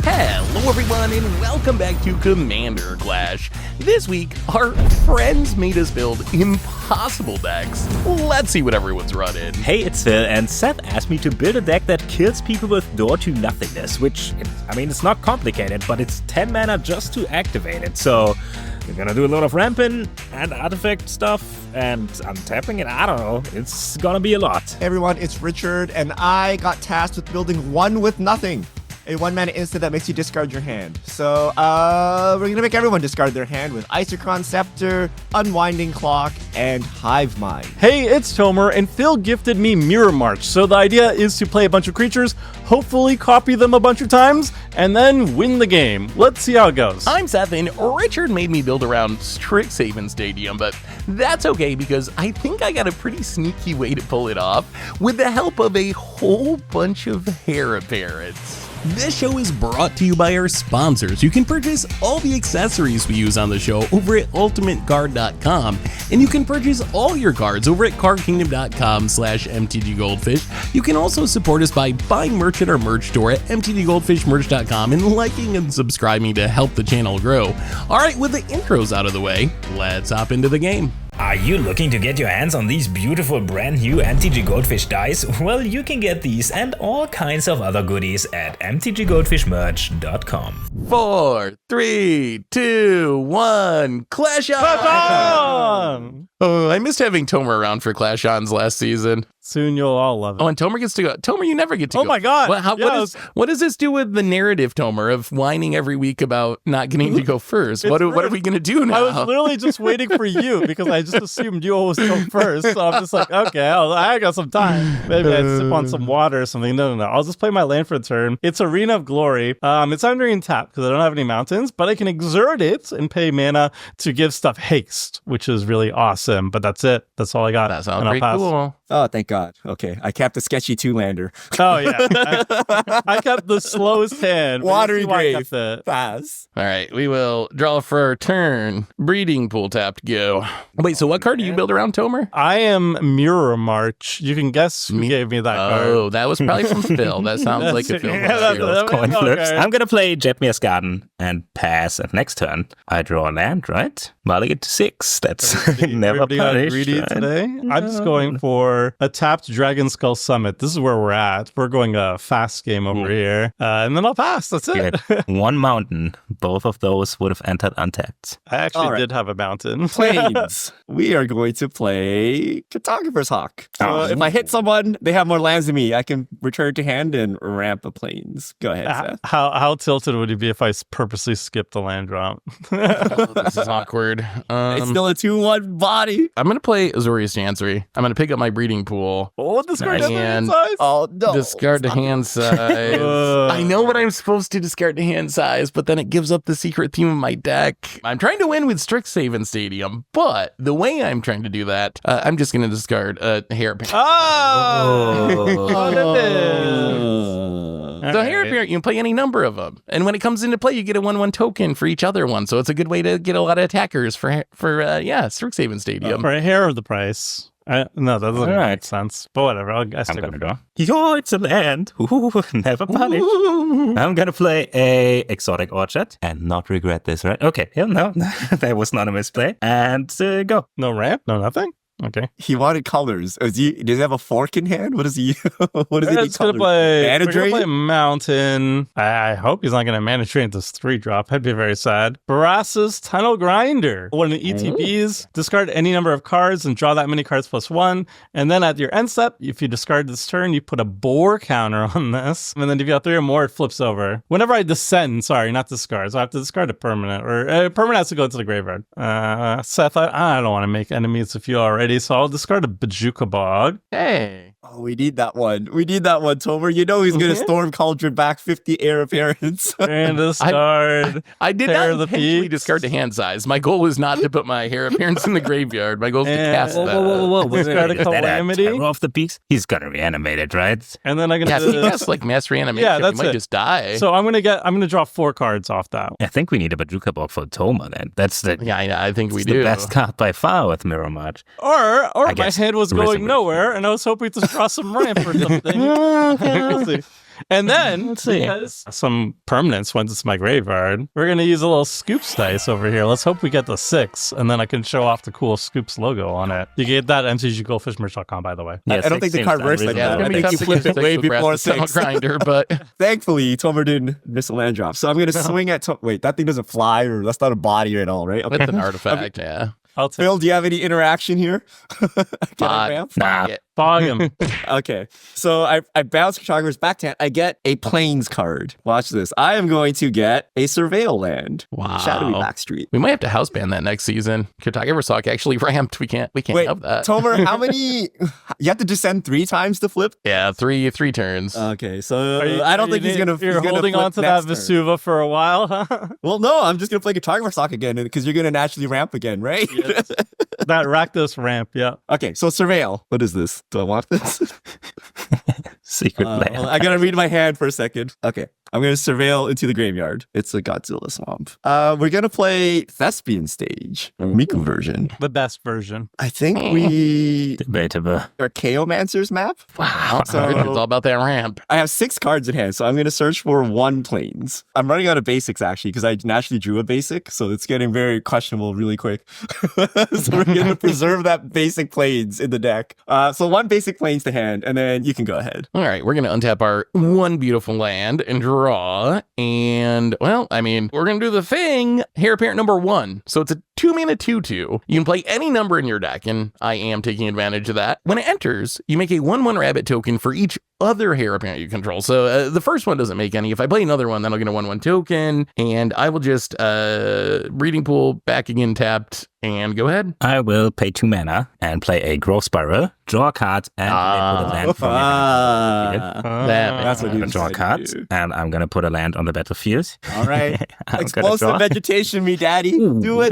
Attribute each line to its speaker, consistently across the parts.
Speaker 1: Hello everyone and welcome back to Commander Clash. This week, our friends made us build impossible decks. Let's see what everyone's running.
Speaker 2: Hey, it's Phil, and Seth asked me to build a deck that kills people with door to nothingness, which, it's not complicated, but it's 10 mana just to activate it, so we're gonna do a lot of ramping and artifact stuff, and untapping it, I don't know, it's gonna be a lot.
Speaker 3: Hey everyone, it's Richard, and I got tasked with building one with nothing. A 1-mana instant that makes you discard your hand. So, we're gonna make everyone discard their hand with Isochron Scepter, Unwinding Clock, and Hive Mind.
Speaker 4: Hey, it's Tomer, and Phil gifted me Mirror March. So the idea is to play a bunch of creatures, hopefully copy them a bunch of times, and then win the game. Let's see how it goes.
Speaker 1: I'm Seth, and Richard made me build around Strixhaven Stadium, but that's okay because I think I got a pretty sneaky way to pull it off with the help of a whole bunch of heir apparents. This show is brought to you by our sponsors. You can purchase all the accessories we use on the show over at ultimateguard.com, and you can purchase all your cards over at cardkingdom.com/mtggoldfish. You can also support us by buying merch at our merch store at mtggoldfishmerch.com and liking and subscribing to help the channel grow. All right, with the intros out of the way, let's hop into the game.
Speaker 5: Are you looking to get your hands on these beautiful brand new MTG Goldfish dice? Well, you can get these and all kinds of other goodies at mtggoldfishmerch.com.
Speaker 1: 4, 3, 2, 1, Clash On! Oh, I missed having Tomer around for Clash Ons last season.
Speaker 4: Soon you'll all love it.
Speaker 1: Oh, and Tomer gets to go. Tomer, you never get to go.
Speaker 4: Oh my god!
Speaker 1: What does this do with the narrative, Tomer, of whining every week about not getting to go first? What are we going to do now?
Speaker 4: I was literally just waiting for you because I just assumed you always go first. So I'm just like, okay, I got some time. Maybe I'd sip on some water or something. No. I'll just play my land for a turn. It's Arena of Glory. It's under tap because I don't have any mountains, but I can exert it and pay mana to give stuff haste, which is really awesome. But that's it. That's all I got.
Speaker 1: That sounds pretty cool.
Speaker 3: Oh, thank God. Okay, I kept a sketchy 2-lander.
Speaker 4: Oh, yeah. I kept the slowest hand.
Speaker 3: Watery Grave.
Speaker 1: Pass. All right, we will draw for our turn. Breeding Pool tapped, go. Wait, so what card do you build around, Tomer?
Speaker 4: I am Mirror March. You can guess who gave me that card.
Speaker 1: Oh, that was probably from Phil. That sounds like a Phil.
Speaker 2: Coin flips. I'm gonna play Jetmir's Garden and pass, and next turn I draw a land, right? Mulligan to 6. That's never punished.
Speaker 4: Greedy
Speaker 2: right?
Speaker 4: today. I'm just going for a tapped Dragon Skull Summit. This is where we're at. We're going a fast game over here. And then I'll pass. That's it.
Speaker 2: One mountain. Both of those would have entered untapped.
Speaker 4: I actually did have a mountain.
Speaker 3: Plains. We are going to play Cartographer's Hawk. So if I hit someone, they have more lands than me. I can return to hand and ramp a Plains. Go ahead, Seth.
Speaker 4: How tilted would it be if I purposely skipped the land drop?
Speaker 1: This is awkward.
Speaker 3: It's still a 2-1 body.
Speaker 1: I'm going to play Azorius Chancery. I'm going to pick up my Breeding Pool.
Speaker 4: Oh, discard to hand
Speaker 1: and
Speaker 4: size?
Speaker 3: Oh, no.
Speaker 1: Discard to hand size. I know what I'm supposed to discard to hand size, but then it gives up the secret theme of my deck. I'm trying to win with Strixhaven Stadium, but the way I'm trying to do that, I'm just going to discard a hair apparent. So hair apparent, you can play any number of them. And when it comes into play, you get a 1/1 token for each other one. So it's a good way to get a lot of attackers for Strixhaven Stadium.
Speaker 4: For a hair of the price. No, that doesn't make sense. But whatever, I stick with it.
Speaker 2: Yo, it's a land. Ooh, never punished. I'm gonna play a Exotic Orchard and not regret this, right? Okay, hell no. That was not a misplay. And go.
Speaker 4: No ramp? No nothing? Okay.
Speaker 3: He wanted colors. Does he have a fork in hand? What does he need
Speaker 4: We're
Speaker 3: colors?
Speaker 4: gonna play Mountain. I hope he's not going to mana drain this 3-drop. That'd be very sad. Barassa's Tunnel Grinder. One of the ETBs. Discard any number of cards and draw that many cards +1. And then at your end step, if you discard this turn, you put a boar counter on this. And then if you have 3 or more, it flips over. Whenever I descend, sorry, not discard. So I have to discard a permanent. Or a permanent has to go to the graveyard. Seth, I don't want to make enemies with you already. So I'll discard a Bajuka Bog.
Speaker 1: Hey.
Speaker 3: Oh, we need that one. We need that one, Tomer. You know he's going to Storm Cauldron back 50 heir apparents.
Speaker 4: And discard.
Speaker 1: I did not intentionally discard to hand size. My goal was not to put my hair appearance in the graveyard. My goal is to cast that.
Speaker 2: Whoa.
Speaker 4: Discard a Calamity.
Speaker 2: Off the peaks. He's going to reanimate it, right?
Speaker 4: And then I'm going
Speaker 1: to... Yeah, he casts like mass reanimation. Yeah, that's he might just die.
Speaker 4: So I'm going to draw 4 cards off that.
Speaker 2: I think we need a Bajuka Bog for Tomer then. That's the...
Speaker 1: Yeah, I think we do.
Speaker 2: The best card by far with Mirror March.
Speaker 4: Or my head was going nowhere and I was hoping to draw some ramp or something. We'll see. And then,
Speaker 2: Let's see.
Speaker 4: because some permanence went to my graveyard, we're going to use a little Scoops dice over here. Let's hope we get the 6, and then I can show off the cool Scoops logo on it. You can get that at mtggoldfishmerch.com, by the way.
Speaker 2: Yeah,
Speaker 3: I don't think the card works like
Speaker 1: Yeah,
Speaker 3: that.
Speaker 1: it's
Speaker 3: I
Speaker 1: gonna be
Speaker 3: think you
Speaker 1: tough to
Speaker 3: flipped
Speaker 1: get
Speaker 3: it way
Speaker 1: six with
Speaker 3: before
Speaker 1: Brass's Tunnel
Speaker 3: 6.
Speaker 1: Grinder, but
Speaker 3: Thankfully, Tomer didn't miss a land drop. So I'm going to swing at... Wait, that thing doesn't fly, or that's not a body at all, right?
Speaker 1: with an artifact, yeah.
Speaker 4: I'll take
Speaker 3: Phil, do you have any interaction here? Can I
Speaker 1: Fog.
Speaker 3: ramp?
Speaker 1: Fog it.
Speaker 4: Fog him.
Speaker 3: Okay, so I bounce Kachaga's backhand. I get a Plains card. Watch this. I am going to get a Surveil land.
Speaker 1: Wow.
Speaker 3: Shadowy Backstreet.
Speaker 1: We might have to house ban that next season. Kataga actually ramped. We can't
Speaker 3: Wait,
Speaker 1: have that.
Speaker 3: Tomer, how many... You have to descend 3 times to flip?
Speaker 1: Yeah, three turns.
Speaker 3: Okay, so I don't think he's going to...
Speaker 4: You're holding on to that Vesuva for a while, huh?
Speaker 3: Well, no, I'm just going to play Guitar Sock again because you're going to naturally ramp again, right?
Speaker 4: Yes. That Rakdos ramp, yeah.
Speaker 3: Okay, so Surveil. What is this? Do I want this?
Speaker 2: Secret land.
Speaker 3: I got to read my hand for a second. Okay, I'm going to Surveil into the graveyard. It's a Godzilla swamp. We're going to play Thespian Stage, Miku version.
Speaker 4: The best version.
Speaker 3: I think we...
Speaker 2: Debatable.
Speaker 3: Our Chaomancer's map?
Speaker 1: Wow.
Speaker 3: So-
Speaker 1: Richard's all about that ramp.
Speaker 3: I have 6 cards in hand, so I'm going to search for 1 Plains. I'm running out of basics, actually, because I naturally drew a basic, so it's getting very questionable really quick. So we're going to preserve that basic Plains in the deck. So 1 basic Plains to hand, and then you can go ahead.
Speaker 1: All right, we're going to untap our 1 beautiful land and draw. And, well, I mean, we're going to do the thing. Heir Apparent number 1. So it's a 2-mana 2/2. You can play any number in your deck, and I am taking advantage of that. When it enters, you make a 1/1 rabbit token for each other Heir Apparent you control. So the first one doesn't make any. If I play another one, then I'll get a 1/1 token, and I will just Breeding Pool back again tapped, and go ahead.
Speaker 2: I will pay 2 mana and play a Growth Spiral, draw a card, and put a land from your hand.
Speaker 3: That's what
Speaker 2: I'm
Speaker 3: you
Speaker 2: gonna draw a card, and I'm gonna put a land on the battlefield.
Speaker 3: All right.
Speaker 2: I'm gonna
Speaker 3: Explosive
Speaker 2: draw.
Speaker 3: vegetation, me daddy. Do it.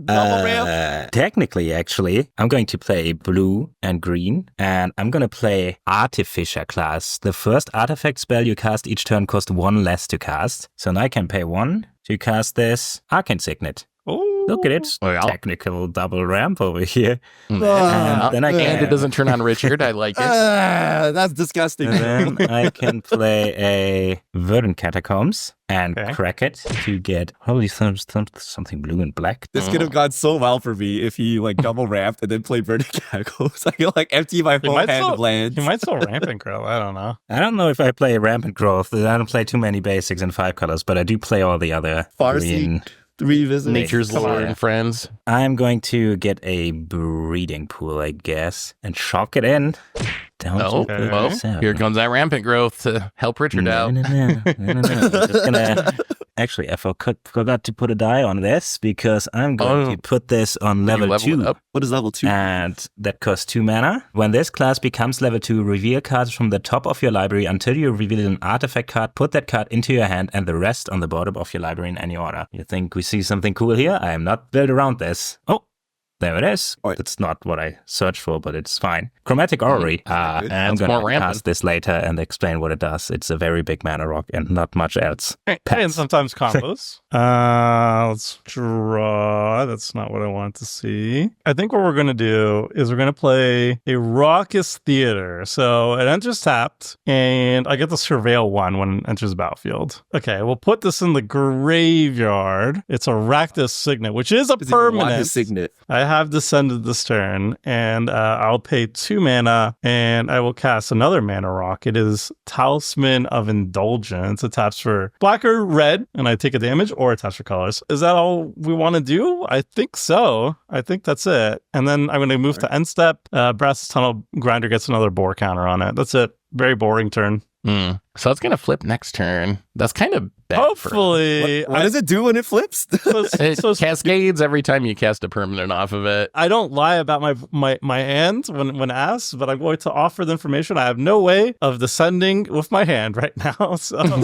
Speaker 3: Double ramp.
Speaker 2: Technically, actually, I'm going to play blue and green, and I'm going to play Artificer class. The first artifact spell you cast each turn costs 1 less to cast. So now I can pay 1 to cast this Arcane Signet.
Speaker 4: Oh,
Speaker 2: Look at it.
Speaker 1: Well.
Speaker 2: Technical double ramp over here.
Speaker 3: Ah,
Speaker 2: And then I
Speaker 1: And
Speaker 2: can...
Speaker 1: it doesn't turn on Richard. I like it.
Speaker 3: That's disgusting.
Speaker 2: And then I can play a Verdant Catacombs and
Speaker 4: Okay.
Speaker 2: crack it to get probably something blue and black.
Speaker 3: This could have gone so well for me if he like double ramped and then played Verdict Cackles. I can like empty my
Speaker 4: He
Speaker 3: whole
Speaker 4: might
Speaker 3: hand
Speaker 4: still-
Speaker 3: of lands.
Speaker 4: He might still rampant grow. I don't know.
Speaker 2: I don't know if I play Rampant Growth. I don't play too many basics in 5 colors, but I do play all the other green.
Speaker 3: Farseek, revisit.
Speaker 1: Nature's
Speaker 2: Come
Speaker 1: Lord
Speaker 2: on.
Speaker 1: and friends.
Speaker 2: I'm going to get a Breeding Pool, I guess, and shock it in. Don't
Speaker 1: Oh,
Speaker 2: you put
Speaker 1: well,
Speaker 2: this out.
Speaker 1: here comes that rampant growth to help Richard
Speaker 2: No.
Speaker 1: out.
Speaker 2: I'm just gonna... Actually, I forgot to put a die on this because I'm going to put this on
Speaker 1: You
Speaker 2: level
Speaker 1: level it
Speaker 2: 2.
Speaker 1: up.
Speaker 3: What is level 2?
Speaker 2: And that costs 2 mana. When this class becomes level 2, reveal cards from the top of your library until you reveal an artifact card. Put that card into your hand and the rest on the bottom of your library in any order. You think we see something cool here? I am not built around this. Oh, there it is.
Speaker 3: Oh,
Speaker 2: It's not what I searched for, but it's fine. Chromatic Orrery. I'm
Speaker 1: It's
Speaker 2: going
Speaker 1: more
Speaker 2: to
Speaker 1: rampant.
Speaker 2: cast this later and explain what it does. It's a very big mana rock and not much else.
Speaker 4: And
Speaker 2: Pass.
Speaker 4: sometimes combos. Let's draw. That's not what I wanted to see. I think what we're going to do is we're going to play a Raucous Theater. So it enters tapped, and I get the Surveil 1 when it enters the battlefield. Okay, we'll put this in the graveyard. It's a Rakdos Signet, which is a permanent.
Speaker 3: Signet.
Speaker 4: I have descended this turn, and I'll pay 2 mana, and I will cast another mana rock. It is Talisman of Indulgence. It taps for black or red, and I take a damage, or it taps for colors. Is that all we want to do? I think so. I think that's it. And then I'm going to move to end step. Brass's Tunnel Grinder gets another bore counter on it. That's it. Very boring turn.
Speaker 1: So it's going to flip next turn. That's kind of bad.
Speaker 4: Hopefully.
Speaker 3: What does it do when it flips?
Speaker 1: It
Speaker 4: so
Speaker 1: cascades every time you cast a permanent off of it.
Speaker 4: I don't lie about my hand when asked, but I'm going to offer the information. I have no way of descending with my hand right now. So
Speaker 1: You'll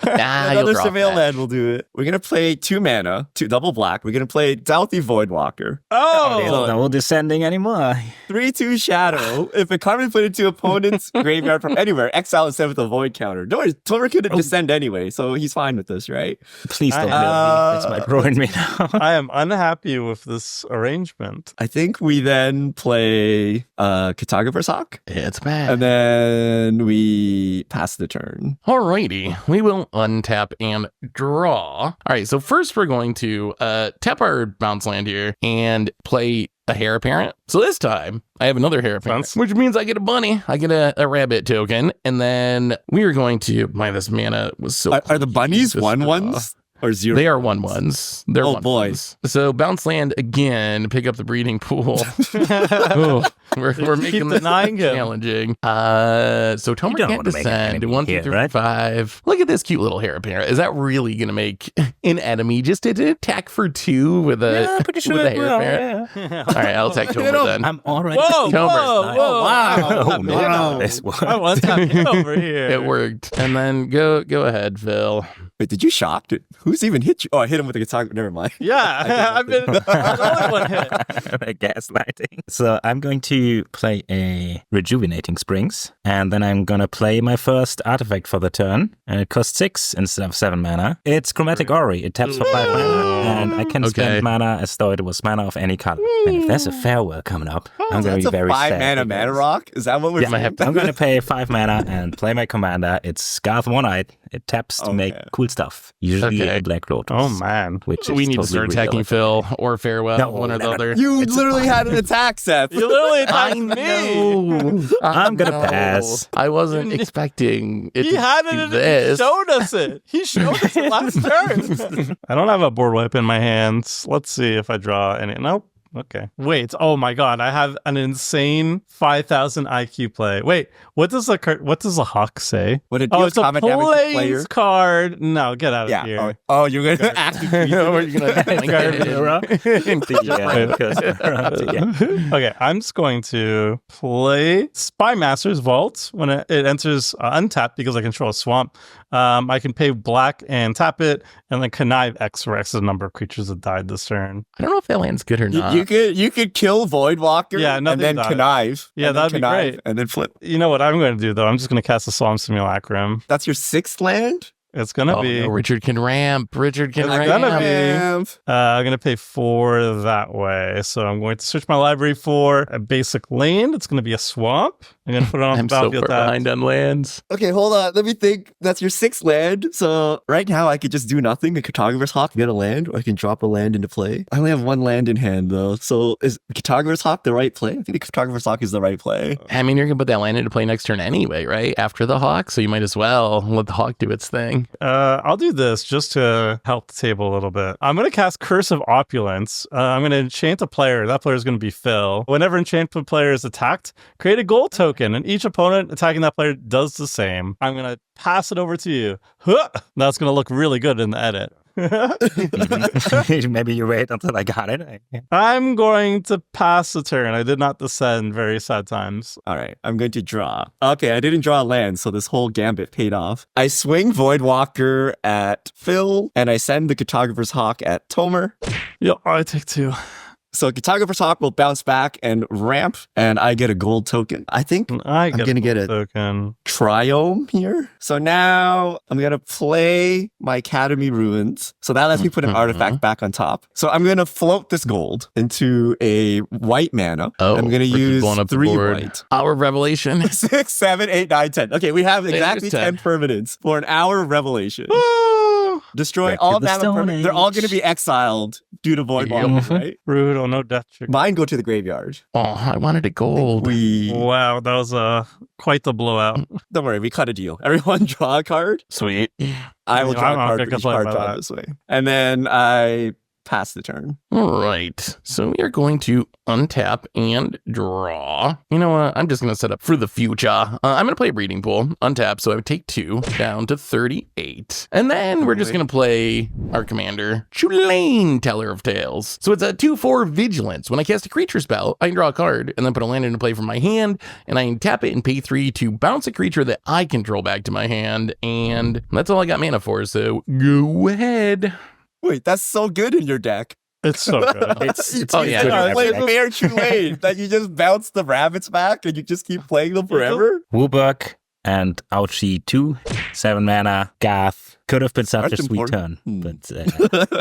Speaker 3: Another
Speaker 1: draw
Speaker 3: Surveil
Speaker 1: that.
Speaker 3: land will do it. We're going to play 2 mana, 2 double black. We're going to play Doughty Voidwalker.
Speaker 4: oh,
Speaker 2: No descending anymore.
Speaker 3: 3/2 Shadow. If a card is put into opponent's graveyard from anywhere, exile instead of the Void counter. Don't worry, Tomer couldn't descend anyway, so he's fine with this, right?
Speaker 2: Please don't kill me. This might ruin me now.
Speaker 4: I am unhappy with this arrangement.
Speaker 3: I think we then play Cartographer's Hawk,
Speaker 1: It's bad.
Speaker 3: and then we pass the turn.
Speaker 1: Alrighty, we will untap and draw. All right, so first we're going to tap our bounce land here and play a heir apparent. So this time I have another heir apparent, which means I get a bunny, I get a rabbit token, and then we are going to. This mana was so.
Speaker 3: Are the bunnies
Speaker 1: Jesus,
Speaker 3: 1/1s or 0?
Speaker 1: They are 1/1s. They're
Speaker 3: Oh,
Speaker 1: 1/1s.
Speaker 3: boy.
Speaker 1: So bounce land again, pick up the breeding pool. Ooh, we're making this
Speaker 4: denying him.
Speaker 1: challenging. So Tomer
Speaker 2: don't
Speaker 1: can't
Speaker 2: want to make an
Speaker 1: descend.
Speaker 2: enemy
Speaker 1: 1, 2,
Speaker 2: here,
Speaker 1: 3,
Speaker 2: right?
Speaker 1: 5. Look at this cute little hair apparent. Is that really gonna make an enemy just to attack for 2 with a
Speaker 2: pretty sure
Speaker 1: with a
Speaker 2: it
Speaker 1: hair
Speaker 2: will,
Speaker 1: apparent?
Speaker 2: yeah.
Speaker 1: All right, I'll attack Tomer then.
Speaker 2: I'm already.
Speaker 4: Whoa,
Speaker 1: Tomer.
Speaker 4: whoa,
Speaker 3: Wow.
Speaker 2: Oh, man.
Speaker 3: Wow.
Speaker 2: This works.
Speaker 4: I want that over here.
Speaker 1: It worked. And then go ahead, Phil.
Speaker 3: Wait, did you shock? Who's even hit you? Oh, I hit him with a guitar. Never mind.
Speaker 4: Yeah, I've been the only one hit.
Speaker 2: Gaslighting. So I'm going to play a Rejuvenating Springs, and then I'm gonna play my first artifact for the turn, and it costs 6 instead of 7 mana. It's Chromatic Ori. It taps for 5 mana, and I can
Speaker 1: Okay.
Speaker 2: spend mana as though it was mana of any color. And if there's a farewell coming up, I'm gonna
Speaker 3: That's
Speaker 2: be
Speaker 3: a
Speaker 2: very
Speaker 3: 5
Speaker 2: sad.
Speaker 3: mana mana rock? Is that what we're
Speaker 2: Yeah,
Speaker 3: saying?
Speaker 2: I'm gonna pay 5 mana and play my commander. It's Scarf One-Eyed. It taps to make
Speaker 3: Okay.
Speaker 2: cool stuff. Usually
Speaker 1: Okay.
Speaker 2: a Black Lotus.
Speaker 4: Oh man.
Speaker 2: Which
Speaker 1: We
Speaker 2: is
Speaker 1: need to
Speaker 2: totally
Speaker 1: start attacking
Speaker 2: irrelevant.
Speaker 1: Phil or farewell,
Speaker 2: No,
Speaker 1: one or the
Speaker 2: never.
Speaker 1: other.
Speaker 3: You
Speaker 2: It's
Speaker 3: literally had an attack, Seth.
Speaker 4: You literally
Speaker 1: I
Speaker 4: attacked me.
Speaker 1: know.
Speaker 2: I'm gonna pass.
Speaker 1: I wasn't expecting it
Speaker 4: He
Speaker 1: to
Speaker 4: had
Speaker 1: do
Speaker 4: it and
Speaker 1: this.
Speaker 4: he showed us it. He showed us it last turn. I don't have a board wipe in my hands. Let's see if I draw any. Nope. Okay. Wait. Oh my god. I have an insane 5,000 IQ play. Wait. What does the hawk say?
Speaker 3: What it
Speaker 4: Oh,
Speaker 3: deals
Speaker 4: it's a
Speaker 3: combat damage to player.
Speaker 4: plays card. No, get out of
Speaker 3: Yeah.
Speaker 4: here.
Speaker 3: Oh, you're gonna actively.
Speaker 1: We're gonna
Speaker 2: Yeah, because yeah.
Speaker 4: Okay, I'm just going to play Spy Master's Vault. When it enters untapped because I control a swamp, I can pay black and tap it, and then connive X for X's number of creatures that died this turn.
Speaker 1: I don't know if that land's good or not.
Speaker 3: You could kill Voidwalker,
Speaker 4: Yeah,
Speaker 3: and
Speaker 4: nothing
Speaker 3: then
Speaker 4: dies.
Speaker 3: connive.
Speaker 4: Yeah,
Speaker 3: and then
Speaker 4: that'd be
Speaker 3: connive,
Speaker 4: great.
Speaker 3: And then flip.
Speaker 4: You know what I'm going to do, though? I'm just going to cast a Solemn Simulacrum.
Speaker 3: That's your 6th land.
Speaker 4: It's going to
Speaker 1: Oh,
Speaker 4: be...
Speaker 1: no, Richard can ramp. Richard can
Speaker 4: It's
Speaker 1: ramp.
Speaker 4: gonna be-
Speaker 3: Damn.
Speaker 4: I'm going to pay 4 that way. So I'm going to search my library for a basic land. It's going to be a swamp. I'm going to put it on the
Speaker 1: I'm so
Speaker 4: battlefield
Speaker 1: far
Speaker 4: tab.
Speaker 1: behind on lands.
Speaker 3: Okay, hold on. Let me think. That's your 6th land. So right now I could just do nothing. A Cartographer's Hawk, get a land, or I can drop a land into play. I only have 1 land in hand though. So is Cartographer's Hawk the right play? I think the Cartographer's Hawk is the right play.
Speaker 1: I mean, you're gonna put that land into play next turn anyway, right? After the hawk, so you might as well let the hawk do its thing.
Speaker 4: I'll do this just to help the table a little bit. I'm going to cast Curse of Opulence. I'm going to enchant a player. That player is going to be Phil. Whenever enchantment player is attacked, create a gold token, and each opponent attacking that player does the same. I'm going to pass it over to you. Huh! That's going to look really good in the edit.
Speaker 2: Maybe you wait until I got it.
Speaker 4: I'm going to pass the turn. I did not descend very sad times.
Speaker 3: All right, I'm going to draw. Okay, I didn't draw a land, so this whole gambit paid off. I swing Voidwalker at Phil, and I send the Cartographer's Hawk at Tomer.
Speaker 4: Yeah, I take 2.
Speaker 3: So Cartographer's Hawk will bounce back and ramp, and I get a gold token. I think
Speaker 4: I get
Speaker 3: gonna get
Speaker 4: a
Speaker 3: a-
Speaker 4: token.
Speaker 3: Triome here. So now I'm going to play my Academy Ruins. So that lets me put an artifact back on top. So I'm going to float this gold into a white mana.
Speaker 1: Oh,
Speaker 3: I'm going to
Speaker 1: Richard's
Speaker 3: use
Speaker 1: blowing up the
Speaker 3: 3
Speaker 1: board.
Speaker 3: white.
Speaker 1: Hour of Revelation.
Speaker 3: 6, 7, 8, 9, 10. Okay, we have exactly
Speaker 1: there's 10.
Speaker 3: 10 permanents for an hour of Revelation. Destroy
Speaker 2: Back
Speaker 3: all
Speaker 2: to the
Speaker 3: mana
Speaker 2: Stone
Speaker 3: permanents. They're all
Speaker 2: Age.
Speaker 3: going to be exiled due to Voidwalker, right?
Speaker 4: Brutal, no death trigger.
Speaker 3: Mine go to the graveyard.
Speaker 1: Oh, I wanted a gold.
Speaker 4: Wow, that was quite the blowout.
Speaker 3: Don't worry, we cut a deal. Everyone draw a card.
Speaker 1: Sweet.
Speaker 3: I will
Speaker 4: Yeah,
Speaker 3: draw
Speaker 4: I'm
Speaker 3: a
Speaker 4: not
Speaker 3: card
Speaker 4: gonna
Speaker 3: for each
Speaker 4: complain
Speaker 3: card
Speaker 4: about
Speaker 3: drawn
Speaker 4: that.
Speaker 3: this way. And then I pass the turn.
Speaker 1: All right. So we are going to untap and draw. You know what? I'm just going to set up for the future. I'm going to play a breeding pool, untap. So I would take 2 down to 38. And then we're just going to play our commander, Chulane, Teller of Tales. So it's a 2/4 vigilance. When I cast a creature spell, I can draw a card and then put a land into play from my hand. And I can tap it and pay 3 to bounce a creature that I control back to my hand. And that's all I got mana for. So go ahead.
Speaker 3: Wait, that's so good in your deck.
Speaker 4: It's so good.
Speaker 2: It's
Speaker 1: Oh, yeah.
Speaker 2: good
Speaker 3: You
Speaker 2: in
Speaker 3: play
Speaker 2: every deck.
Speaker 3: Fair Chulane that you just bounce the rabbits back and you just keep playing them forever.
Speaker 2: Woobuck, And ouchie 2, 7 mana, Garth. Could have been such a
Speaker 3: Garth's
Speaker 2: sweet
Speaker 3: important.
Speaker 2: turn,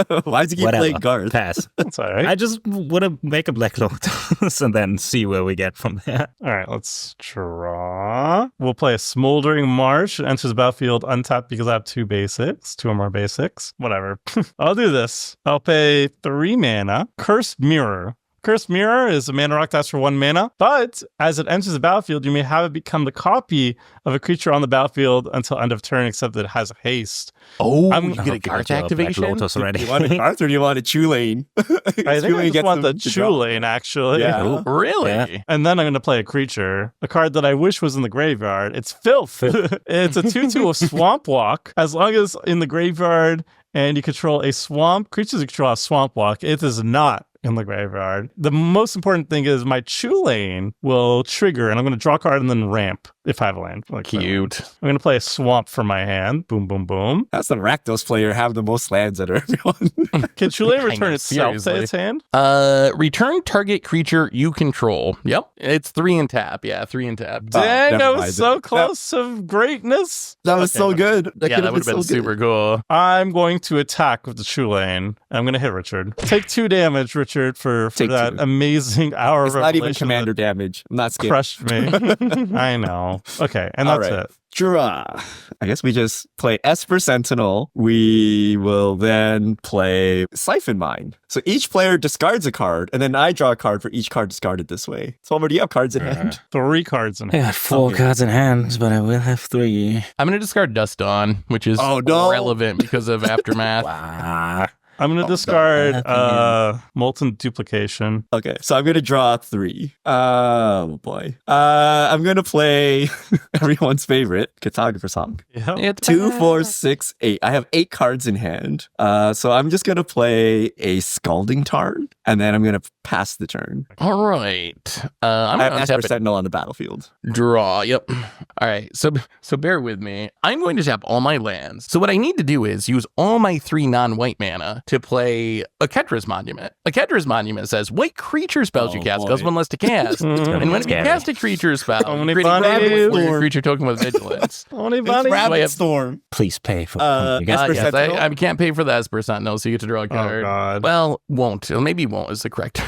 Speaker 2: but
Speaker 3: Why does he keep
Speaker 2: whatever.
Speaker 3: playing Garth?
Speaker 2: Pass.
Speaker 4: That's all right.
Speaker 2: I just want to make a Black Lotus and then see where we get from there.
Speaker 4: All right, let's draw. We'll play a Smoldering Marsh. It enters the battlefield untapped because I have 2 basics, 2 or more basics. Whatever. I'll do this. I'll pay 3 mana. Cursed Mirror. Cursed Mirror is a mana rock dice for 1 mana, but as it enters the battlefield, you may have it become the copy of a creature on the battlefield until end of turn, except that it has haste.
Speaker 1: Oh,
Speaker 4: I'm-
Speaker 1: you get a Garth
Speaker 2: Black
Speaker 1: activation?
Speaker 2: Lotus already.
Speaker 3: Do you want a Garth or do you want a Chulane?
Speaker 4: I think I just want the Chulane, actually.
Speaker 3: Yeah.
Speaker 2: Ooh.
Speaker 1: Really?
Speaker 2: Yeah.
Speaker 4: And then I'm going to play a creature, a card that I wish was in the graveyard. It's Filth. It's a 2/2 of Swamp Walk. As long as in the graveyard and you control a swamp, creatures you control a Swamp Walk. It is not in the graveyard. The most important thing is my Chulane will trigger, and I'm going to draw a card and then ramp if I have a land. Like
Speaker 1: Cute.
Speaker 4: I'm going to play a swamp for my hand. Boom, boom, boom.
Speaker 3: That's the Rakdos player have the most lands out of everyone.
Speaker 4: Can Chulane
Speaker 1: I
Speaker 4: return
Speaker 1: know,
Speaker 4: itself to
Speaker 1: seriously.
Speaker 4: its hand?
Speaker 1: Return target creature you control. Yep. It's 3 and tap. Yeah, 3 and tap.
Speaker 4: Dang,
Speaker 3: never
Speaker 4: I was
Speaker 3: mind.
Speaker 4: so close to greatness.
Speaker 3: That was so good.
Speaker 1: Yeah,
Speaker 3: could
Speaker 1: that would have been
Speaker 3: so good.
Speaker 1: super cool.
Speaker 4: I'm going to attack with the Chulane. I'm going to hit Richard. Take 2 damage, Richard, for
Speaker 3: Take
Speaker 4: that
Speaker 3: 2.
Speaker 4: amazing hour
Speaker 3: It's
Speaker 4: of
Speaker 3: not even
Speaker 4: revelation
Speaker 3: commander
Speaker 4: that
Speaker 3: damage. I'm not skipping.
Speaker 4: crushed me. I know. Okay, and
Speaker 3: All
Speaker 4: that's
Speaker 3: right.
Speaker 4: it.
Speaker 3: Draw. I guess we just play Esper Sentinel. We will then play Siphon Mine. So each player discards a card, and then I draw a card for each card discarded this way. Solver, do you have cards in hand?
Speaker 4: 3 cards in
Speaker 2: I
Speaker 4: hand.
Speaker 2: got 4 cards in hand, but I will have 3.
Speaker 1: I'm going to discard Dust Dawn, which is
Speaker 3: Oh, no.
Speaker 1: relevant because of Aftermath.
Speaker 2: Wow.
Speaker 4: I'm going to discard Molten Duplication.
Speaker 3: Okay, so I'm going to draw 3. Oh, boy. I'm going to play everyone's favorite, Cartographer Song.
Speaker 4: Yeah.
Speaker 1: It's
Speaker 3: 2,
Speaker 1: bad.
Speaker 3: 4, 6, 8. I have 8 cards in hand. So I'm just going to play a Scalding Tarn, and then I'm going to pass the turn.
Speaker 1: All right. I'm
Speaker 3: I have
Speaker 1: going to
Speaker 3: Esper
Speaker 1: tap it.
Speaker 3: Sentinel on the battlefield.
Speaker 1: Draw. Yep. All right. So bear with me. I'm going to tap all my lands. So what I need to do is use all my 3 non-white mana to play a Ketra's Monument. A Ketra's Monument says white creature spells you
Speaker 3: Oh,
Speaker 1: cast
Speaker 3: boy.
Speaker 1: cost 1 less to cast. And when you
Speaker 2: Scary.
Speaker 1: cast a creature spell,
Speaker 4: How
Speaker 1: you
Speaker 4: many
Speaker 1: create a
Speaker 4: bunnies?
Speaker 1: rabbit for your
Speaker 3: Storm.
Speaker 1: creature token with vigilance.
Speaker 4: Only
Speaker 3: It's
Speaker 4: bunny.
Speaker 1: Rabbit
Speaker 3: Rabbit
Speaker 1: have-
Speaker 3: Storm.
Speaker 2: Please pay for you guys.
Speaker 3: Esper
Speaker 1: Yes,
Speaker 3: Sentinel?
Speaker 1: I can't pay for the Esper Sentinel, so you get to draw a
Speaker 4: Oh,
Speaker 1: card.
Speaker 4: God.
Speaker 1: Well, won't. Or maybe won't is the correct.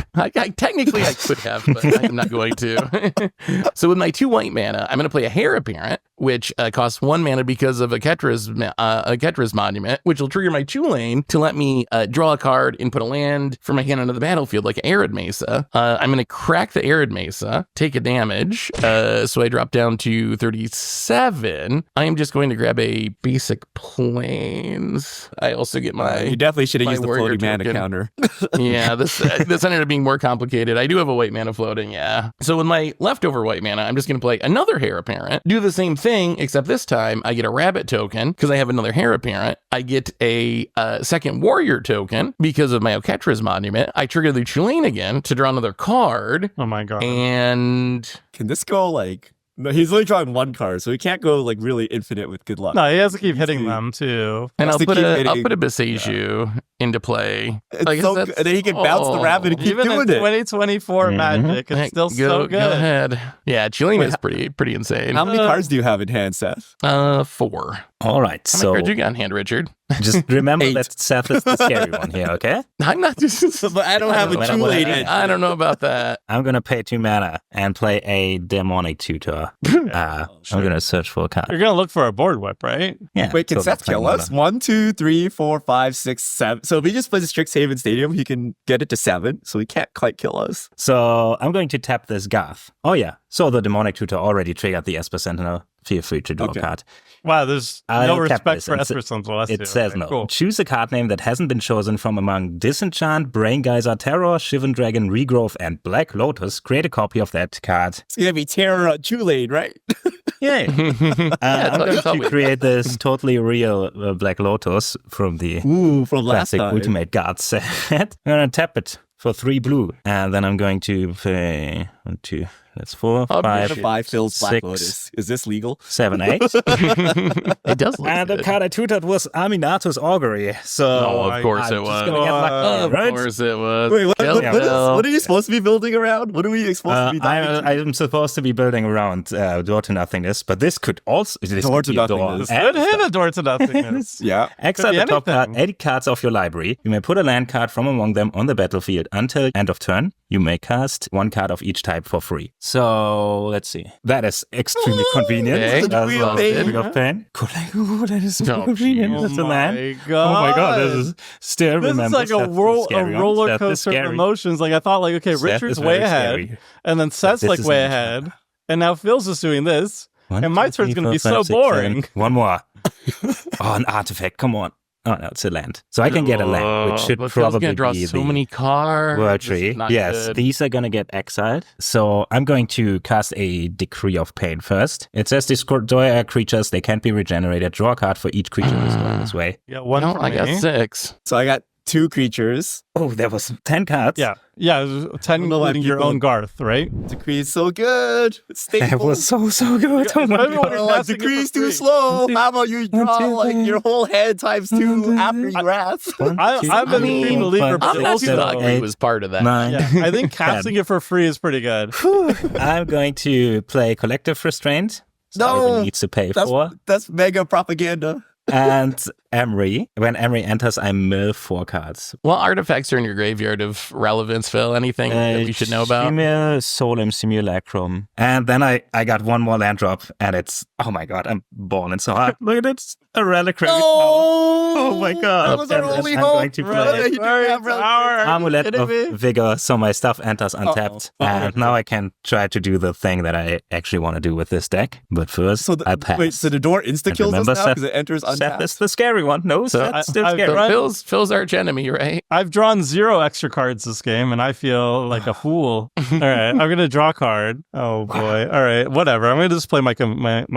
Speaker 1: Technically, I could have, but I'm not going to. So with my 2 white mana, I'm going to play a Heir Apparent, which costs 1 mana because of a Ketra's Monument, which will trigger my Chulane to let me draw a card and put a land for my hand onto the battlefield, like Arid Mesa. I'm going to crack the Arid Mesa, take a damage, so I drop down to 37. I am just going to grab a basic Plains. I also get my...
Speaker 3: You definitely should have
Speaker 1: my
Speaker 3: used the
Speaker 1: warrior
Speaker 3: floating mana
Speaker 1: token.
Speaker 3: counter.
Speaker 1: Yeah, this ended up being more complicated. I do have a white mana floating, yeah. So with my leftover white mana, I'm just going to play another Heir Apparent, do the same thing, except this time I get a rabbit token because I have another Heir Apparent. I get a second warrior token because of my Oketra's Monument. I trigger the Chulane again to draw another card,
Speaker 4: Oh, my God.
Speaker 1: and
Speaker 3: Can this go like... No, he's only drawing 1 card, so he can't go like really infinite with good luck.
Speaker 4: No, he has to keep hitting them, too.
Speaker 1: I'll
Speaker 3: Has to
Speaker 1: put
Speaker 3: keep
Speaker 1: a
Speaker 3: hitting-
Speaker 1: Beseiju into play.
Speaker 3: It's
Speaker 1: I guess
Speaker 3: so
Speaker 1: that's-
Speaker 3: good. And then he can bounce the rabbit and keep
Speaker 4: Even
Speaker 3: doing
Speaker 4: in
Speaker 3: it.
Speaker 4: 2024 Magic, it's
Speaker 1: Heck,
Speaker 4: still so
Speaker 1: Go
Speaker 4: good.
Speaker 1: ahead. Yeah, Chulane
Speaker 3: Wait,
Speaker 1: is pretty insane.
Speaker 3: How many cards do you have in hand, Seth?
Speaker 1: 4.
Speaker 2: All right,
Speaker 1: How many
Speaker 2: so
Speaker 1: cards you got in hand, Richard?
Speaker 2: just remember
Speaker 3: 8.
Speaker 2: that Seth is the scary one here, okay?
Speaker 1: I'm not just.
Speaker 3: But I don't have a
Speaker 2: Wait,
Speaker 3: Chulane.
Speaker 2: wait,
Speaker 1: I don't know about that.
Speaker 2: I'm gonna pay 2 mana and play a Demonic Tutor. I'm gonna search for a card.
Speaker 4: You're going to look for a board whip, right?
Speaker 2: Yeah.
Speaker 3: Wait, can
Speaker 2: so
Speaker 3: Seth
Speaker 2: that's my
Speaker 3: kill us?
Speaker 2: mana.
Speaker 3: 1, 2, 3, 4, 5, 6, 7. So if he just plays a Strixhaven Stadium, he can get it to 7. So he can't quite kill us.
Speaker 2: So I'm going to tap this Garth. Oh yeah. So the Demonic Tutor already triggered the Esper Sentinel. Feel free to draw
Speaker 3: Okay.
Speaker 2: a card.
Speaker 4: Wow, there's
Speaker 2: I'll
Speaker 4: no
Speaker 2: tap
Speaker 4: respect
Speaker 2: this
Speaker 4: for
Speaker 2: and
Speaker 4: Esper Sentinel.
Speaker 2: It says no.
Speaker 4: Cool.
Speaker 2: Choose a card name that hasn't been chosen from among Disenchant, Brain Geyser, Terror, Shivan Dragon, Regrowth, and Black Lotus. Create a copy of that card.
Speaker 3: It's going to be Terror on Chulane, right?
Speaker 2: Yay! I'm going
Speaker 1: it's
Speaker 2: to
Speaker 1: always-
Speaker 2: create this totally real Black Lotus from the
Speaker 3: Ooh, from last
Speaker 2: classic
Speaker 3: time.
Speaker 2: Ultimate Guard set. I'm going to tap it for 3 blue. And then I'm going to pay 1, 2, That's 4,
Speaker 1: Oh,
Speaker 2: 5,
Speaker 1: shit.
Speaker 3: 5 fills Black
Speaker 2: 6,
Speaker 3: Lotus. Is this legal?
Speaker 2: 7, 8.
Speaker 1: It does look
Speaker 2: And the
Speaker 1: good.
Speaker 2: card I tutored was Aminato's Augury. So
Speaker 1: Oh, of course
Speaker 2: I'm
Speaker 1: it
Speaker 2: just
Speaker 1: was.
Speaker 2: gonna get lucky,
Speaker 1: Of
Speaker 2: right?
Speaker 1: course it was.
Speaker 3: Wait,
Speaker 1: Kill Bill.
Speaker 3: what are you supposed to be building around? What are we supposed to be diving
Speaker 2: I'm supposed to be building around Door to Nothingness, but this could also this
Speaker 3: Door
Speaker 2: could
Speaker 3: to
Speaker 2: be a door.
Speaker 3: Nothingness.
Speaker 4: Good hit a door to nothingness.
Speaker 3: Yeah.
Speaker 2: Exile
Speaker 4: Could
Speaker 2: the
Speaker 4: be
Speaker 2: top card,
Speaker 4: anything.
Speaker 2: 80 cards of your library. You may put a land card from among them on the battlefield until end of turn. You may cast 1 card of each type for free. So let's see. That is extremely convenient.
Speaker 1: Okay.
Speaker 2: That's
Speaker 3: Degree of
Speaker 2: a
Speaker 3: pain.
Speaker 2: degree of pain. Ooh, that is so
Speaker 1: Oh,
Speaker 2: convenient.
Speaker 1: jeez.
Speaker 2: That's a
Speaker 4: Oh
Speaker 2: land.
Speaker 4: my
Speaker 2: Oh my god, this
Speaker 4: God.
Speaker 2: is still
Speaker 4: This is
Speaker 2: remember.
Speaker 4: like a
Speaker 2: Seth, scary one.
Speaker 4: roller
Speaker 2: Seth is
Speaker 4: coaster of
Speaker 2: scary.
Speaker 4: emotions. Like I thought, like okay,
Speaker 2: Seth
Speaker 4: Richard's
Speaker 2: is
Speaker 4: way
Speaker 2: very
Speaker 4: ahead,
Speaker 2: scary.
Speaker 4: and then Seth's
Speaker 2: this
Speaker 4: like
Speaker 2: is
Speaker 4: way
Speaker 2: an
Speaker 4: ahead, and now Phil's just doing this,
Speaker 2: 1,
Speaker 4: and my
Speaker 2: 2,
Speaker 4: turn's
Speaker 2: 3,
Speaker 4: gonna be
Speaker 2: 4,
Speaker 4: so
Speaker 2: 5, 6, 7.
Speaker 4: boring.
Speaker 2: One more. Oh, an artifact. Come on. Oh no, it's a land. So I can get a land, which should
Speaker 1: But Phil's
Speaker 2: probably
Speaker 1: gonna draw
Speaker 2: be
Speaker 1: so
Speaker 2: the
Speaker 1: many cards.
Speaker 2: word
Speaker 1: This is
Speaker 2: tree.
Speaker 1: not
Speaker 2: Yes,
Speaker 1: good.
Speaker 2: these are gonna get exiled. So I'm going to cast a Decree of Pain first. It says destroy creatures, they can't be regenerated. Draw a card for each creature destroyed this way.
Speaker 4: Yeah, one
Speaker 1: No,
Speaker 4: for
Speaker 1: I
Speaker 4: me.
Speaker 1: got 6.
Speaker 3: So I got 2 creatures.
Speaker 2: Oh, there was 10 cards.
Speaker 4: Yeah, it was 10
Speaker 3: don't know why
Speaker 4: including your
Speaker 3: people-
Speaker 4: own Garth, right?
Speaker 3: Decree is so good. It's stable.
Speaker 2: That was so good. Oh my
Speaker 4: Everyone-
Speaker 2: god.
Speaker 3: Oh, like,
Speaker 4: Casting it
Speaker 3: Decree's
Speaker 4: for
Speaker 3: too
Speaker 4: free.
Speaker 3: slow. How about you draw like your whole head times 2 after you wrath?
Speaker 2: One,
Speaker 4: I'm
Speaker 2: two,
Speaker 4: a
Speaker 2: three,
Speaker 4: Decree
Speaker 2: four,
Speaker 4: believer,
Speaker 2: five,
Speaker 4: but
Speaker 1: I'm
Speaker 2: six,
Speaker 1: not
Speaker 4: also-
Speaker 1: too
Speaker 2: seven,
Speaker 1: lucky
Speaker 2: eight,
Speaker 1: was part of that.
Speaker 2: 9.
Speaker 4: Yeah, I think casting it for free is pretty good.
Speaker 2: I'm going to play Collective Restraint. So
Speaker 3: No,
Speaker 2: everyone needs to pay for.
Speaker 3: That's mega propaganda.
Speaker 2: And Emery. When Emery enters, I mill 4 cards.
Speaker 1: What artifacts are in your graveyard of relevance, Phil? Anything that we should know about?
Speaker 2: Shimil, Solem, Simulacrum. And then I got one more land drop, and it's, oh my god, I'm balling so hard. Look at it, a relic. Oh my god.
Speaker 3: That was our
Speaker 2: And then
Speaker 3: only
Speaker 2: I'm
Speaker 3: hope.
Speaker 2: going to play Amulet of Vigor, so my stuff enters untapped. And now I can try to do the thing that I actually want to do with this deck. But first, I pass.
Speaker 3: Wait, so the door insta
Speaker 2: And
Speaker 3: kills us
Speaker 2: remember,
Speaker 3: now
Speaker 2: Seth-
Speaker 3: because it enters
Speaker 2: Seth
Speaker 3: untapped?
Speaker 2: is the scary one. No, Seth's still
Speaker 4: I've
Speaker 2: scary.
Speaker 4: tried-
Speaker 1: Phil's arch enemy, right?
Speaker 4: I've drawn 0 extra cards this game, and I feel like a fool. All right, I'm gonna draw a card. Oh boy. All right, whatever. I'm gonna just play my